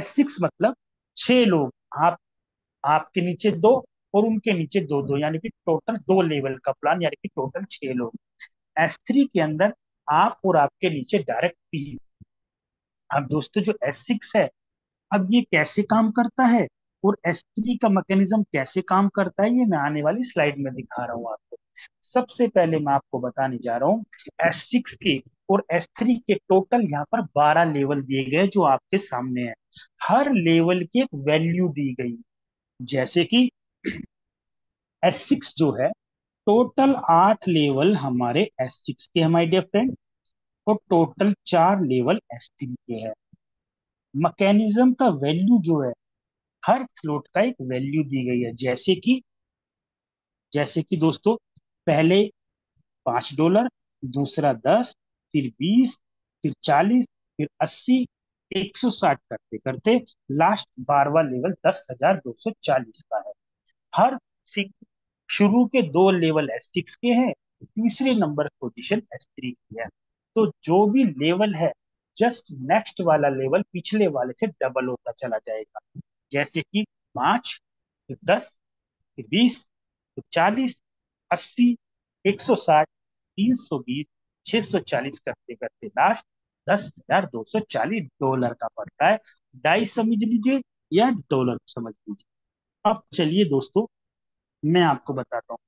S6 मतलब 6 लोग, आप, आपके नीचे दो और उनके नीचे दो दो, यानी कि टोटल 2 लेवल का प्लान, यानी कि टोटल 6 लोग। S3 के अंदर आप और आपके नीचे डायरेक्ट 3। अब दोस्तों जो S6 है, अब ये कैसे काम करता है और S3 का मैकेनिज्म कैसे काम करता है, ये मैं आने वाली स्लाइड में दिखा रहा हूँ आपको। सबसे पहले मैं आपको बताने जा रहा हूँ S6 के और S3 के टोटल यहाँ पर 12 लेवल दिए गए जो आपके सामने है। हर लेवल की एक वैल्यू दी गई। जैसे कि S6 जो है, टोटल 8 लेवल हमारे S6 के हैं माय डियर फ्रेंड, और टोटल 4 लेवल S3 के हैं। मैकेनिज्म का वैल्यू जो है, हर स्लॉट का एक वैल्यू दी गई है। जैसे कि दोस्तों, पहले $5, दूसरा 10, फिर 20, फिर 40, फिर 80, 160 करते करते लास्ट 12वां लेवल 10,240 का है। हर सी- शुरू के 2 लेवल S6 के हैं, तीसरे नंबर पोजीशन S3 की है। तो जो भी लेवल है, जस्ट नेक्स्ट वाला लेवल पिछले वाले से डबल होता चला जाएगा। जैसे कि 5, फिर 10, फिर 20, फिर 40, 80, 160, 320, 640 करते करते लास्ट $10,240 का पड़ता है। डाई समझ लीजिए या डॉलर समझ लीजिए। अब चलिए दोस्तों, मैं आपको बताता हूँ।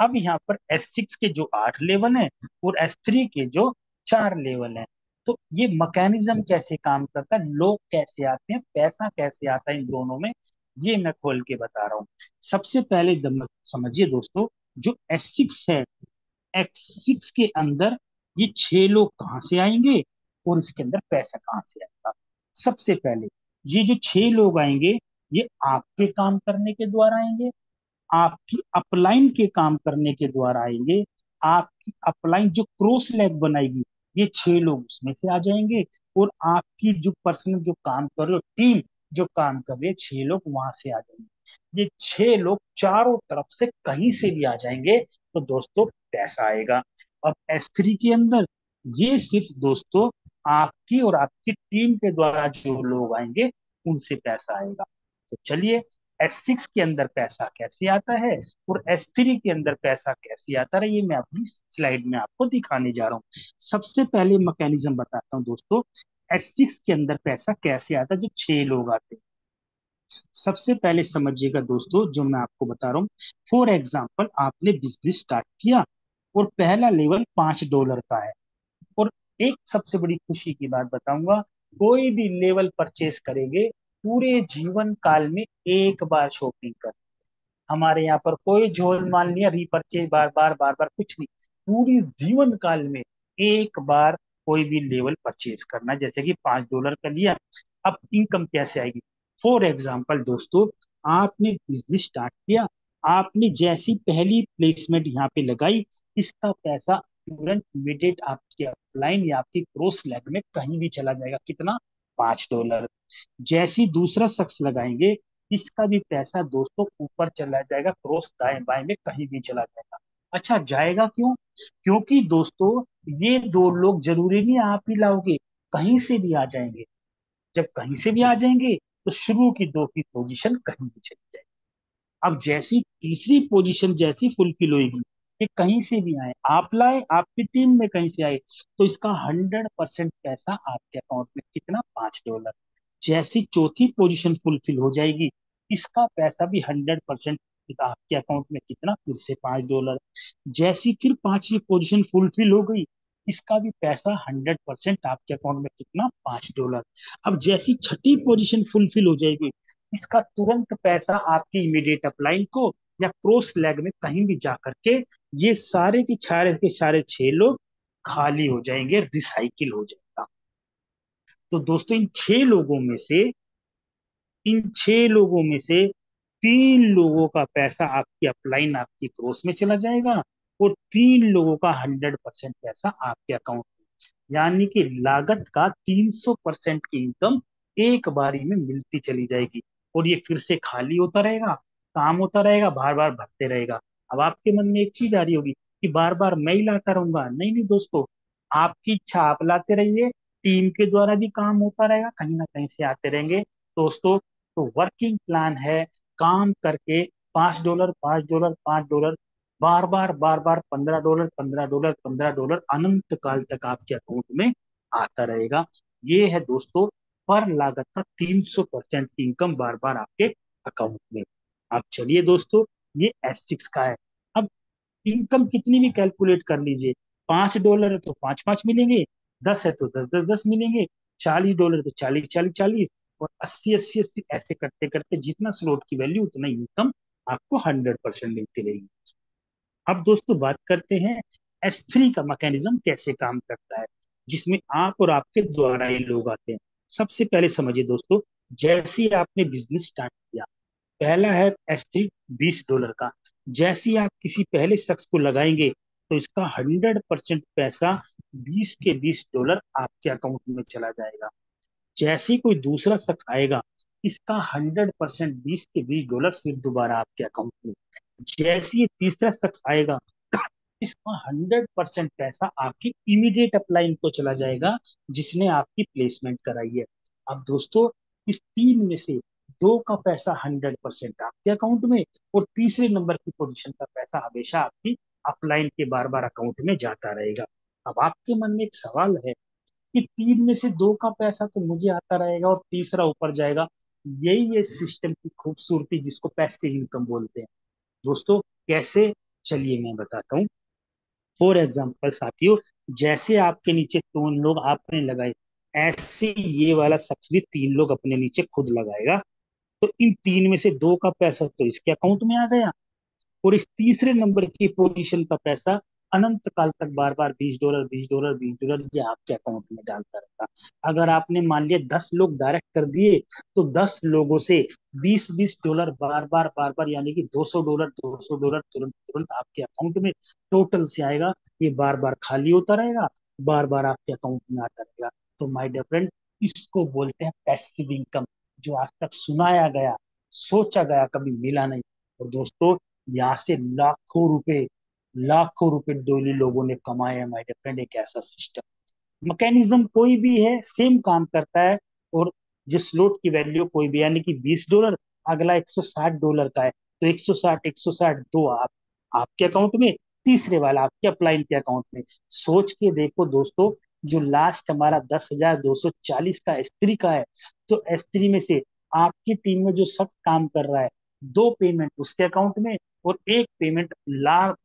अब यहाँ पर S6 के जो 8 लेवल हैं और S3 के जो 4 लेवल हैं, तो ये मैकेनिज्म कैसे काम करता है, लोग कैसे आते हैं, पैसा कैसे आता है इन दोनों में, ये मैं खोल के बता रहा हूँ। सबसे पहले समझिए दोस्तों, जो S6 है, S6 के अंदर ये 6 लोग कहाँ से आएंगे और इसके अंदर पैसा कहाँ से आएगा? सबसे पहले ये जो 6 लोग आएंगे, ये आपके काम करने के द्वारा आएंगे, आपकी अपलाइन के काम करने के द्वारा आएंगे। आपकी अपलाइन जो क्रॉस लेग बनाएगी, ये 6 लोग उसमें से आ जाएंगे। और आपकी जो पर्सनल जो काम कर रहे हो, टीम जो काम कर रही है, 6 लोग वहां से आ जाएंगे। ये 6 लोग चारों तरफ से कहीं से भी आ जाएंगे, तो दोस्तों पैसा आएगा। अब S3 के अंदर ये सिर्फ दोस्तों आपकी और आपकी टीम के द्वारा जो लोग आएंगे, उनसे पैसा आएगा। तो चलिए, S6 के अंदर पैसा कैसे आता है और S3 के अंदर पैसा कैसे आता है, ये मैं अपनी स्लाइड में आपको दिखाने जा रहा हूँ। सबसे पहले मैकेनिज्म बताता हूँ दोस्तों, S6 के अंदर पैसा कैसे आता है जो 6 लोग आते हैं। सबसे पहले समझिएगा दोस्तों, जो मैं आपको बता रहा हूँ, फॉर एग्जाम्पल आपने बिजनेस स्टार्ट किया और पहला लेवल $5 का है। और एक सबसे बड़ी खुशी की बात बताऊंगा, कोई भी लेवल परचेस करेंगे, पूरे जीवन काल में एक बार शॉपिंग कर। हमारे यहाँ पर कोई झोल माल नहीं है, रिपर्चेज बार बार बार बार कुछ नहीं। पूरी जीवन काल में एक बार कोई भी लेवल परचेज करना। जैसे कि $5 का लिया, अब इनकम कैसे आएगी? फॉर एग्जाम्पल दोस्तों, आपने बिजनेस स्टार्ट किया, आपने जैसी पहली प्लेसमेंट यहाँ पे लगाई, इसका पैसा तुरंत इमीडिएट आपके अपलाइन या आपकी क्रॉस लेग में कहीं भी चला जाएगा। कितना? $5। जैसी दूसरा शख्स लगाएंगे, इसका भी पैसा दोस्तों ऊपर चला जाएगा, क्रॉस दाएं बाएं में कहीं भी चला जाएगा। अच्छा, जाएगा क्यों? क्योंकि दोस्तों ये दो लोग जरूरी नहीं आप ही लाओगे, कहीं से भी आ जाएंगे। जब कहीं से भी आ जाएंगे तो शुरू की दो की पोजीशन कहीं भी चली जाएगी। अब जैसी तीसरी पोजीशन जैसी फुलफिल होगी, कि कहीं से भी आए, आप लाए, आपकी टीम में कहीं से आए, तो इसका 100% पैसा आपके अकाउंट में कितना? $5। जैसी चौथी पोजीशन फुलफिल हो जाएगी, इसका पैसा भी 100% आपके अकाउंट में कितना? फिर से $5। जैसी फिर पांचवी पोजीशन फुलफिल हो गई, इसका भी पैसा 100% आपके अकाउंट में कितना? $5। अब जैसी छठी पोजीशन फुलफिल हो जाएगी, इसका तुरंत पैसा आपकी इमीडिएट अपलाइन को या क्रॉस लेग में कहीं भी जा करके, ये सारे के सारे 6 लोग खाली हो जाएंगे, रिसाइकिल हो जाएगा। तो दोस्तों इन 6 लोगों में से 3 लोगों का पैसा आपकी अपलाइन आपकी क्रॉस में चला जाएगा, और 3 लोगों का 100% पैसा आपके अकाउंट में। यानी कि लागत का 300% की इनकम एक बारी में मिलती चली जाएगी, और ये फिर से खाली होता रहेगा, काम होता रहेगा, बार बार भरते रहेगा। अब आपके मन में एक चीज आ रही होगी कि बार बार मैं ही लाता रहूंगा। नहीं नहीं दोस्तों, आपकी इच्छा, आप लाते रहिए, टीम के द्वारा भी काम होता रहेगा, कहीं ना कहीं से आते रहेंगे दोस्तों। तो वर्किंग प्लान है, काम करके $5, $5, $5, बार बार $15, $15, $15 अनंत काल तक आपके अकाउंट में आता रहेगा। ये है दोस्तों पर लागत का 300% की इनकम बार बार आपके अकाउंट में। अब चलिए दोस्तों, ये S6 का है। अब इनकम कितनी भी कैलकुलेट कर लीजिए, $5 है तो पांच पांच मिलेंगे, 10 है तो 10 10 10 मिलेंगे, $40 तो 40 40 40, और 80 80 80 ऐसे करते करते जितना स्लॉट की वैल्यू उतना इनकम आपको 100% मिलती रहेगी। अब दोस्तों बात करते हैं S3 का मैकेनिज्म कैसे काम करता है, जिसमें आप और आपके द्वारा ये लोग आते हैं। सबसे पहले समझिए दोस्तों, जैसे ही आपने बिजनेस स्टार्ट किया, पहला है S3 $20 का। जैसे ही आप किसी पहले शख्स को लगाएंगे, तो इसका 100% पैसा 20 के $20 आपके अकाउंट में चला जाएगा। जैसे ही कोई दूसरा शख्स आएगा, इसका 100% $20 के $20 फिर दोबारा आपके अकाउंट में। जैसे ही तीसरा शख्स आएगा, इसका 100% पैसा आपकी इमीडिएट अपलाइन को चला जाएगा, जिसने आपकी प्लेसमेंट कराई है। अब दोस्तों इस तीन में से दो का पैसा 100% आपके अकाउंट में, और तीसरे नंबर की पोजीशन का पैसा हमेशा आपकी अपलाइन के बार बार अकाउंट में जाता रहेगा। अब आपके मन में एक सवाल है कि तीन में से दो का पैसा तो मुझे आता रहेगा और तीसरा ऊपर जाएगा। यही है सिस्टम की खूबसूरती, जिसको पैसिव इनकम बोलते हैं दोस्तों। कैसे? चलिए मैं बताता हूँ। फॉर एग्जाम्पल साथियों, जैसे आपके नीचे 3 लोग आपने लगाए, ऐसे ये वाला शख्स भी 3 लोग अपने नीचे खुद लगाएगा। तो इन तीन में से दो का पैसा तो इसके अकाउंट में आ गया, और इस तीसरे नंबर की पोजीशन का पैसा अनंत काल तक बार बार $20 $20 $20 ये आपके अकाउंट में डालता रहता। अगर आपने मान लिया 10 लोग डायरेक्ट कर दिए, तो 10 लोगों से $20 $20 बार बार यानी कि $200 $200 तुरंत तुरंत आपके अकाउंट में टोटल से आएगा। ये बार बार खाली होता रहेगा, बार बार आपके अकाउंट में आता रहेगा। तो माय डियर फ्रेंड, इसको बोलते हैं पैसिव इनकम, जो आज तक सुनाया गया, सोचा गया, कभी मिला नहीं। और दोस्तों यहाँ से लाखों रुपए डेली लोगों ने कमाए हैं माय फ्रेंड। एक ऐसा सिस्टम, मैकेनिज्म कोई भी है, सेम काम करता है। और जिस स्लॉट की वैल्यू कोई भी, यानी कि $20, अगला $160 का है, तो 160 160 दो आपके अकाउंट में, तीसरे वाला आपके अपलाइन के अकाउंट में। सोच के देखो दोस्तों, जो लास्ट हमारा 10,240 का S3 का है, तो S3 में से आपकी टीम में जो शख्स काम कर रहा है, दो पेमेंट उसके अकाउंट में, और एक पेमेंट लाख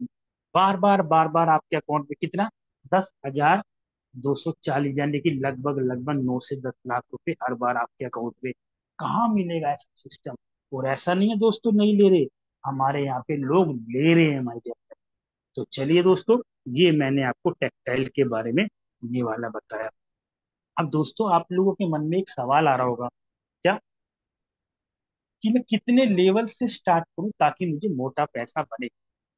बार बार आपके अकाउंट में कितना? 10,240, यानी कि लगभग लगभग 9 से 10 लाख रुपए हर बार आपके अकाउंट में। कहाँ मिलेगा ऐसा सिस्टम? और ऐसा नहीं है दोस्तों नहीं ले रहे, हमारे यहाँ पे लोग ले रहे हैं हमारे। तो चलिए दोस्तों, ये मैंने आपको टेक्सटाइल के बारे में ये वाला बताया। अब दोस्तों आप लोगों के मन में एक सवाल आ रहा होगा, क्या? कि मैं कितने लेवल से स्टार्ट करूं ताकि मुझे मोटा पैसा बने।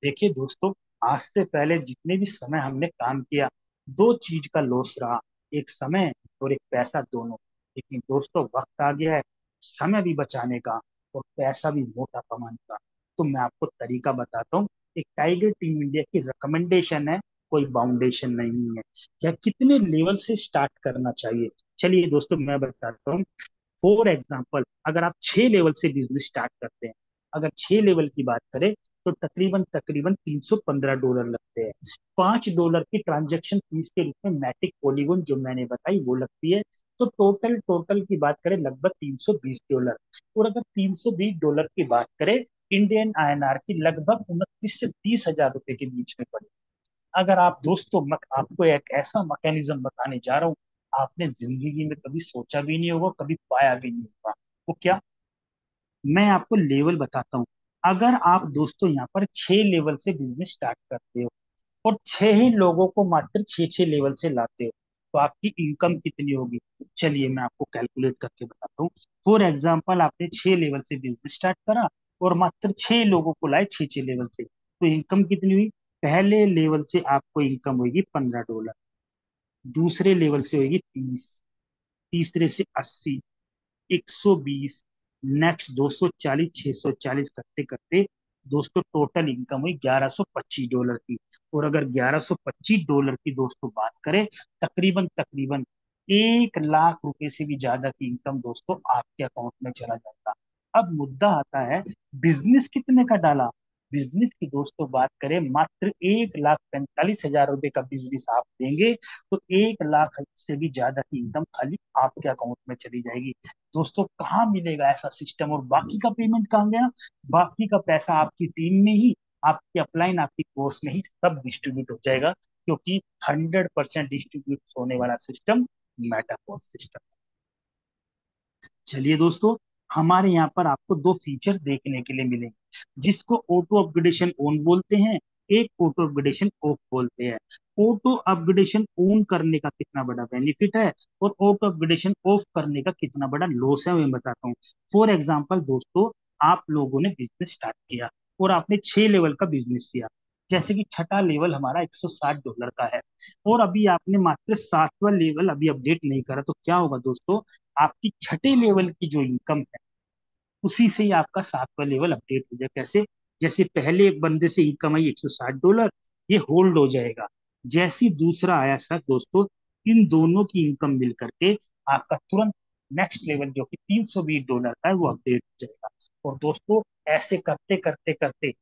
देखिए दोस्तों, आज से पहले जितने भी समय हमने काम किया, दो चीज का लॉस रहा, एक समय और एक पैसा, दोनों। लेकिन दोस्तों, वक्त आ गया है समय भी बचाने का और पैसा भी मोटा कमाने का। तो मैं आपको तरीका बताता हूँ। एक टाइगर टीम इंडिया की रिकमेंडेशन है, कोई बाउंडेशन नहीं है। क्या कितने लेवल से स्टार्ट करना चाहिए, चलिए दोस्तों मैं बताता हूँ। फॉर एग्जाम्पल, अगर आप 6 लेवल से बिजनेस स्टार्ट करते हैं, अगर 6 लेवल की बात करें, तो तकरीबन तकरीबन $315 लगते हैं। $5 की ट्रांजेक्शन फीस के रूप में मैटिक पॉलीगॉन जो मैंने बताई वो लगती है। तो टोटल टोटल की बात करें लगभग $320। और अगर $320 की बात करें, इंडियन आईएनआर की लगभग 29 से 30 हजार रुपए के बीच में पड़े। अगर आप दोस्तों, आपको एक ऐसा मैकेनिज्म बताने जा रहा हूँ, आपने जिंदगी में कभी सोचा भी नहीं होगा, कभी पाया भी नहीं होगा। वो क्या, मैं आपको लेवल बताता हूँ। अगर आप दोस्तों यहाँ पर 6 लेवल से बिजनेस स्टार्ट करते हो और 6 ही लोगों को मात्र 6 6 लेवल से लाते हो, तो आपकी इनकम कितनी होगी, चलिए मैं आपको कैलकुलेट करके बताता हूँ। फॉर एग्जाम्पल, आपने 6 लेवल से बिजनेस स्टार्ट करा और मात्र 6 लोगों को लाए 6 6 लेवल से, तो इनकम कितनी हुई। पहले लेवल से आपको इनकम होगी $15, दूसरे लेवल से होगी 30, तीसरे से 80, 120, नेक्स्ट 240, 640 करते करते दोस्तों टोटल इनकम हुई $1125 की। और अगर $1125 की दोस्तों बात करें, तकरीबन तकरीबन 1 लाख रुपए से भी ज्यादा की इनकम दोस्तों आपके अकाउंट में चला जाएगा। अब मुद्दा आता है, बिजनेस कितने का डाला। बिजनेस की दोस्तों बात करें, मात्र 1,45,000 रुपए का बिजनेस आप देंगे, तो 1 लाख से भी ज्यादा की इनकम खाली आपके अकाउंट में चली जाएगी। दोस्तों, कहाँ मिलेगा ऐसा सिस्टम, और बाकी का पेमेंट कहाँ गया। बाकी का पैसा आपकी टीम में ही, आपकी अपलाइन, आपकी कोर्स में ही सब डिस्ट्रीब्यूट हो जाएगा, क्योंकि 100% डिस्ट्रीब्यूट होने वाला सिस्टम मेटाफोर्स सिस्टम। चलिए दोस्तों, हमारे यहाँ पर आपको दो फीचर देखने के लिए मिलेंगे, जिसको ऑटो अपग्रेडेशन ऑन बोलते हैं, एक ऑटो अपग्रेडेशन ऑफ बोलते हैं। ऑटो अपग्रेडेशन ऑन करने का कितना बड़ा बेनिफिट है और ऑटो अपग्रेडेशन ऑफ करने का कितना बड़ा लॉस है, मैं बताता हूँ। फॉर एग्जाम्पल दोस्तों, आप लोगों ने बिजनेस स्टार्ट किया और आपने 6 लेवल का बिजनेस किया। जैसे कि छठा लेवल हमारा $160 का है, और अभी आपने मात्र 7वां लेवल अभी अपडेट नहीं करा, तो क्या होगा दोस्तों, आपकी छठे लेवल की जो इनकम है, उसी से ही आपका 7वां लेवल अपडेट हो जाए। कैसे, जैसे पहले एक बंदे से इनकम आई $160, ये होल्ड हो जाएगा। जैसे ही दूसरा आया सर दोस्तों, इन दोनों की इनकम मिल करके आपका तुरंत नेक्स्ट लेवल जो कि $320 का है वो अपडेट हो जाएगा। और दोस्तों, ऐसे करते करते करते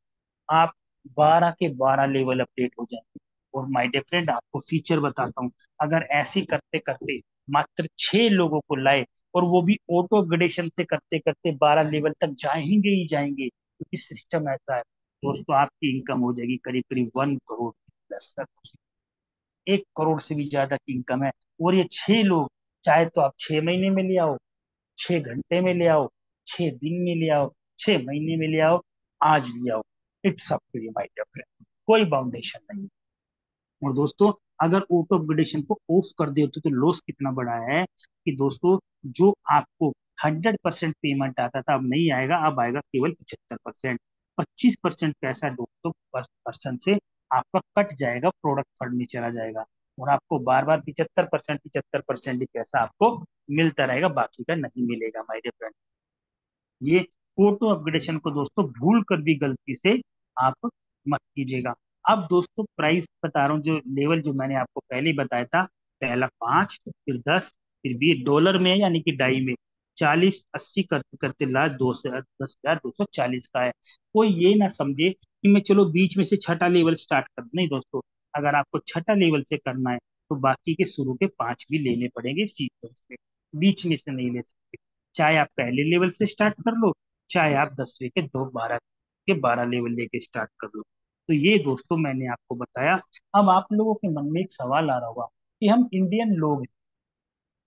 आप 12 के 12 लेवल अपडेट हो जाएंगे। और माय डियर फ्रेंड, आपको फीचर बताता हूँ, अगर ऐसे करते करते मात्र 6 लोगों को लाए, और वो भी ऑटो ग्रेडेशन से करते करते 12 लेवल तक जाएंगे ही जाएंगे, क्योंकि सिस्टम ऐसा है दोस्तों, आपकी इनकम हो जाएगी करीब करीब 1 करोड़ प्लस तक। 1 करोड़ से भी ज्यादा की इनकम है। और ये 6 लोग, चाहे तो आप 6 महीने में ले आओ, 6 घंटे में ले आओ, 6 दिन में ले आओ, 6 महीने में ले आओ, आज ले आओ, it's up to you my dear friend, कोई बाउंडेशन नहीं। और दोस्तों, अगर ऑटो अपग्रेडेशन को ऑफ कर दे तो लॉस कितना बड़ा है, कि दोस्तों जो आपको 100% पेमेंट आता था अब नहीं आएगा, अब आएगा केवल 75%। 25% पैसा दोस्तों पर्सन से आपका कट जाएगा, प्रोडक्ट फंड में चला जाएगा, और आपको बार बार 75% ही पैसा आपको मिलता रहेगा, बाकी का नहीं मिलेगा माय डियर फ्रेंड। ये फोटो अपग्रेडेशन को दोस्तों भूल कर भी गलती से आप मत कीजिएगा। अब दोस्तों प्राइस बता रहा हूँ, जो लेवल जो मैंने आपको पहले ही बताया था, पहला 5, फिर 10, फिर 20 डॉलर में है, यानी कि डाई में 40 80 करते करते लास्ट 10,240 का है। कोई ये ना समझे कि मैं चलो बीच में से छठा लेवल स्टार्ट कर, नहीं दोस्तों, अगर आपको छठा लेवल से करना है तो बाकी के शुरू के 5 भी लेने पड़ेंगे सीक्वेंस में, बीच में से नहीं ले सकते। चाहे आप पहले लेवल से स्टार्ट कर लो, चाहे आप 10वीं के 12 लेवल लेके स्टार्ट कर लो। तो ये दोस्तों मैंने आपको बताया। अब आप लोगों के मन में एक सवाल आ रहा होगा कि हम इंडियन लोग हैं,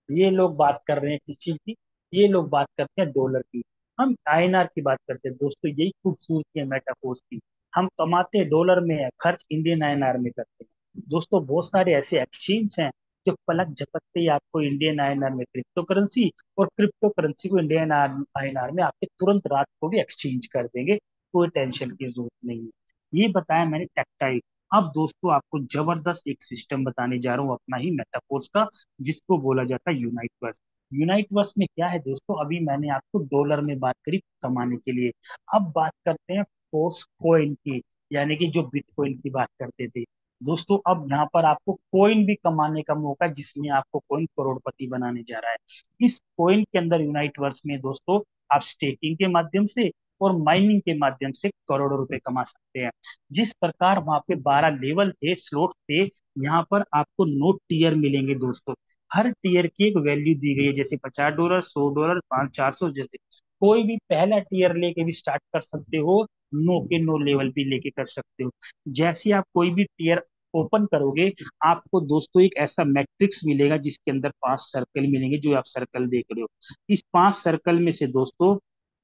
ये लोग बात कर रहे हैं किस चीज की, ये लोग बात करते हैं डॉलर की, हम आईएनआर की बात करते हैं। दोस्तों, यही खूबसूरती है मेटाफोर्स की, हम कमाते डॉलर में है, खर्च इंडियन आईएनआर में करते हैं। दोस्तों, बहुत सारे ऐसे एक्सचेंज हैं जो पलक झपकते ही आपको इंडियन आईएनआर में क्रिप्टो करेंसी और क्रिप्टो करेंसी को इंडियन आईएनआर में आपके तुरंत रात को भी एक्सचेंज कर देंगे। कोई टेंशन की जरूरत नहीं है। ये बताया मैंने टेक्टाइल। अब दोस्तों आपको जबरदस्त एक सिस्टम बताने जा रहा हूँ अपना ही मेटाफोर्स का, जिसको बोला जाता है यूनाइट। यूनाइट वर्स में क्या है दोस्तों, अभी मैंने आपको डॉलर में बात करी कमाने के लिए। अब बात करते हैं फोर्स कोइन की, यानी कि जो बिटकॉइन की बात करते थे दोस्तों। अब यहाँ पर आपको कोइन भी कमाने का मौका है, जिसमें आपको कोइन करोड़पति बनाने जा रहा है। इस कोइन के अंदर यूनाइट वर्स में दोस्तों आप स्टेकिंग के माध्यम से और माइनिंग के माध्यम से करोड़ों रुपए कमा सकते हैं। जिस प्रकार वहां पे 12 लेवल थे, स्लोट थे, यहाँ पर आपको 9 टीयर मिलेंगे दोस्तों। हर टीयर की एक वैल्यू दी गई है, जैसे $50, $100, 500, 400, जैसे कोई भी पहला टीयर लेके भी स्टार्ट कर सकते हो, 9 के 9 लेवल भी लेके कर सकते हो। जैसे ही आप कोई भी टीयर ओपन करोगे, आपको दोस्तों एक ऐसा मैट्रिक्स मिलेगा जिसके अंदर 5 सर्कल मिलेंगे, जो आप सर्कल देख रहे हो। इस 5 सर्कल में से दोस्तों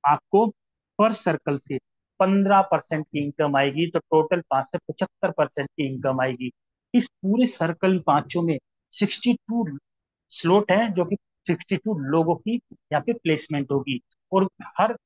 आपको पर सर्कल से 15% की इनकम आएगी, तो टोटल 5 से 75% की इनकम आएगी। इस पूरे सर्कल पांचों में 62 स्लॉट है, जो कि 62 लोगों की यहाँ पे प्लेसमेंट होगी। और हर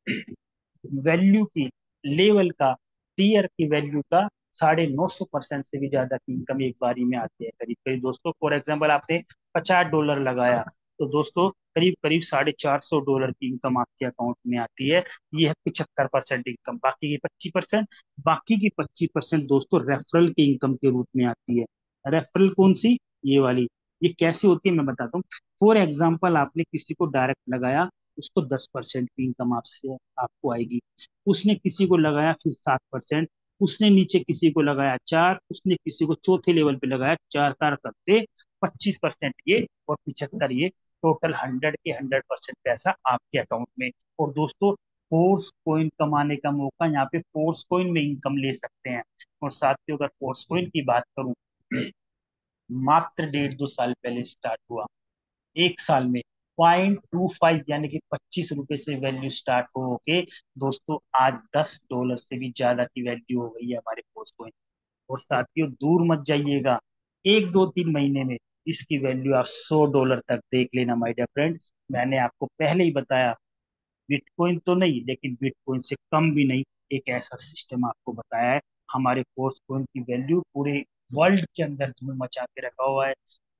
वैल्यू की, लेवल का, टीयर की वैल्यू का 950% से भी ज्यादा की इनकम एक बारी में आती है करीब करीब दोस्तों। फॉर एग्जाम्पल आपने $50 लगाया, तो दोस्तों करीब करीब $450 की इनकम आपके अकाउंट में आती है। ये है 75% इनकम। बाकी की 25% दोस्तों रेफरल की इनकम के रूप में आती है। रेफरल कौन सी? ये वाली। ये कैसे होती है मैं बताता हूँ। फॉर एग्जाम्पल आपने किसी को डायरेक्ट लगाया, उसको 10% की इनकम आपसे आपको आएगी। उसने किसी को लगाया फिर 7%, उसने नीचे किसी को लगाया 4, उसने किसी को चौथे लेवल पे लगाया 4 करते 25% ये और 75 ये, टोटल 100 के 100% पैसा आपके अकाउंट में। और दोस्तों फोर्स कोइन कमाने का मौका, यहाँ पे फोर्स कोइन में इनकम ले सकते हैं। और साथियों अगर फोर्स कोइन की बात करूं, मात्र 1.5 2 साल पहले स्टार्ट हुआ। 1 साल में 0.25 यानी कि ₹25 से वैल्यू स्टार्ट हो के दोस्तों आज $10 से भी ज्यादा की वैल्यू हो गई है हमारे पोस्टकॉइन। और साथियों दूर मत जाइएगा, 1 2 3 महीने में इसकी वैल्यू आप $100 तक देख लेना माय डियर फ्रेंड। मैंने आपको पहले ही बताया, बिटकॉइन तो नहीं लेकिन बिटकॉइन से कम भी नहीं, एक ऐसा सिस्टम आपको बताया है। हमारे पोस्टकॉइन की वैल्यू पूरे वर्ल्ड के अंदर धूम मचा के रखा हुआ है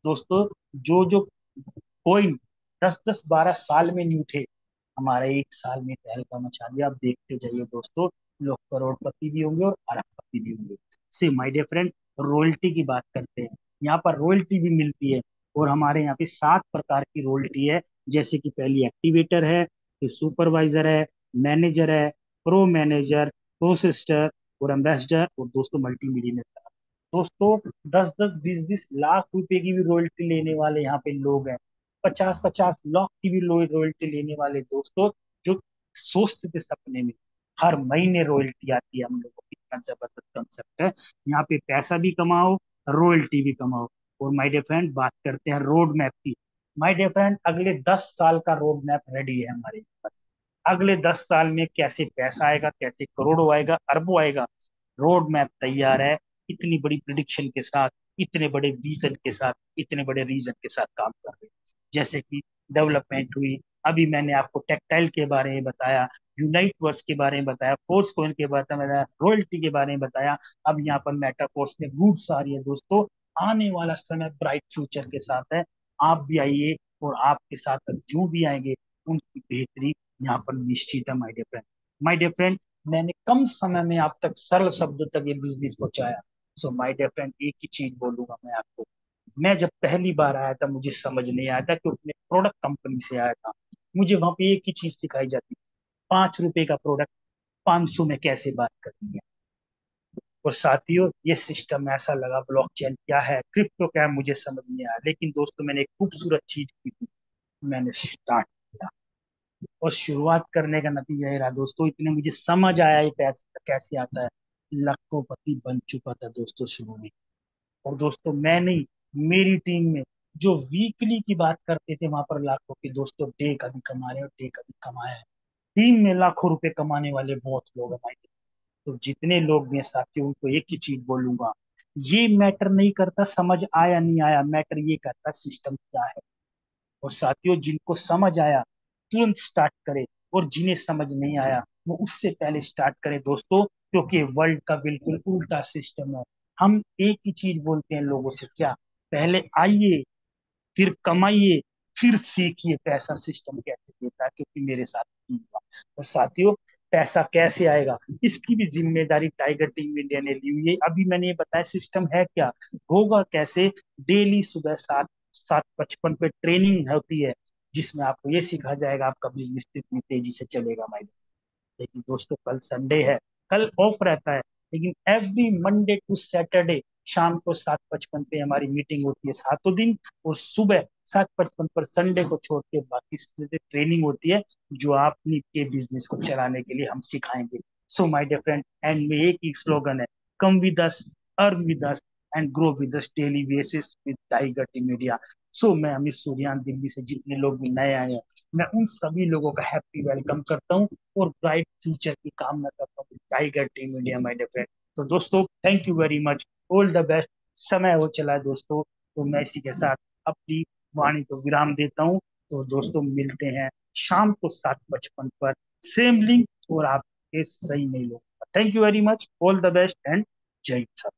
दोस्तों। जो जो कोइन 10 10 12 साल में नहीं उठे, हमारे 1 साल में तहलका मचा दिया। आप देखते जाइए दोस्तों, लोग करोड़पति भी होंगे और अरबपति भी होंगे। से माय डियर फ्रेंड, रॉयल्टी की बात करते हैं। यहाँ पर रॉयल्टी भी मिलती है, और हमारे यहाँ पे 7 प्रकार की रॉयल्टी है। जैसे कि पहली एक्टिवेटर है, फिर सुपरवाइजर है, मैनेजर है, प्रो मैनेजर, प्रोसेसर और एम्बेसडर, और दोस्तों मल्टी मीडिया। दोस्तों 10 10 20 20 लाख रुपए की भी रॉयल्टी लेने वाले यहाँ पे लोग हैं। 50 50 लाख की भी रॉयल्टी लेने वाले दोस्तों, जो सोचते थे सपने में। हर महीने रॉयल्टी आती है हम लोगों को। कितना जबरदस्त कंसेप्ट है। यहाँ पे पैसा भी कमाओ, रॉयल्टी भी कमाओ। और माय डियर फ्रेंड बात करते हैं रोड मैप की। माय डियर फ्रेंड अगले 10 साल का रोड मैप रेडी है हमारे पास। अगले 10 साल में कैसे पैसा आएगा, कैसे करोड़ों आएगा, अरबों आएगा, रोड मैप तैयार है। इतनी बड़ी प्रिडिक्शन के साथ, इतने बड़े विजन के साथ, इतने बड़े रीजन के साथ काम कर रहे हैं। जैसे कि डेवलपमेंट हुई, अभी मैंने आपको टेक्टाइल के बारे में बताया, यूनाइट वर्स के बारे में बताया, फोर्स कोइन के बारे में बताया, रॉयल्टी के बारे में बताया। अब यहाँ पर मेटाफोर्स में गुड्स आ रही है दोस्तों। आने वाला समय ब्राइट फ्यूचर के साथ है। आप भी आइए, और आपके साथ जो भी आएंगे उनकी बेहतरी यहाँ पर निश्चित है my dear friend. My dear friend, मैंने कम समय में आप तक सरल शब्दों तक ये बिजनेस पहुंचाया। सो माय डियर फ्रेंड एक ही चीज बोलूंगा मैं आपको। मैं जब पहली बार आया था मुझे समझ नहीं आया था, क्योंकि मैं प्रोडक्ट कंपनी से आया था। मुझे वहां पे एक ही चीज सिखाई जाती, ₹5 का प्रोडक्ट 500 में कैसे बात करनी है। और साथियों ये सिस्टम ऐसा लगा, ब्लॉकचेन क्या है, क्रिप्टो क्या है, मुझे समझ नहीं आया। लेकिन दोस्तों मैंने एक खूबसूरत चीज की थी, मैंने स्टार्ट किया। और शुरुआत करने का नतीजा ये रहा दोस्तों, इतने मुझे समझ आया ये पैसा कैसे आता है। लाखोंपति बन चुका था दोस्तों शुरू में। और दोस्तों मैं नहीं, मेरी टीम में जो वीकली की बात करते थे वहां पर लाखों के दोस्तों डे का भी कमा रहे हैं और डे का भी कमाया है। टीम में लाखों रुपए कमाने वाले बहुत लोग हमारे। तो जितने लोग भी हैं साथियों, उनको एक ही चीज बोलूंगा, ये मैटर नहीं करता समझ आया नहीं आया, मैटर ये करता सिस्टम क्या है। और साथियों, जिनको समझ आया तुरंत स्टार्ट करे, और जिन्हें समझ नहीं आया वो उससे पहले स्टार्ट करे दोस्तों, क्योंकि वर्ल्ड का बिल्कुल उल्टा सिस्टम है। हम एक ही चीज बोलते हैं लोगों से, क्या? पहले आइए, फिर कमाइए, फिर सीखिए पैसा सिस्टम कैसे देता है, क्योंकि मेरे साथ नहीं हुआ। और साथियों, पैसा कैसे आएगा इसकी भी जिम्मेदारी टाइगर टीम इंडिया ने ली हुई है। अभी मैंने ये बताया सिस्टम है क्या, होगा कैसे। डेली सुबह 7:55 पे ट्रेनिंग होती है, जिसमें आपको ये सिखा जाएगा आपका बिजनेस कितनी तेजी से चलेगा। लेकिन दोस्तों, कल संडे है, कल ऑफ रहता है, लेकिन एवरी मंडे टू सैटरडे शाम को 7:55 पे हमारी मीटिंग होती है सातों दिन। और सुबह 7:55 पर संडे को छोड़ के बाकी से ट्रेनिंग होती है, जो आपने के बिजनेस को चलाने के लिए हम सिखाएंगे। So my dear friend, end में एक ही स्लोगन है, come with us, earn with us, and grow with us daily basis with tiger team media. So मैं अमित सूर्यान, दिल्ली से जितने लोग भी नए आए हैं, मैं उन सभी लोगों का हैप्पी वेलकम करता हूँ और ब्राइट फ्यूचर की कामना करता हूँ tiger team India, my dear friend. तो दोस्तों, thank you very much, all the best. समय हो चला है दोस्तों, तो मैं इसी के साथ अपनी वाणी को विराम देता हूँ। तो दोस्तों, मिलते हैं शाम को 7:55 पर, सेम लिंक और आपके सही नहीं लोग। Thank you very much, all the best and जय हिंद।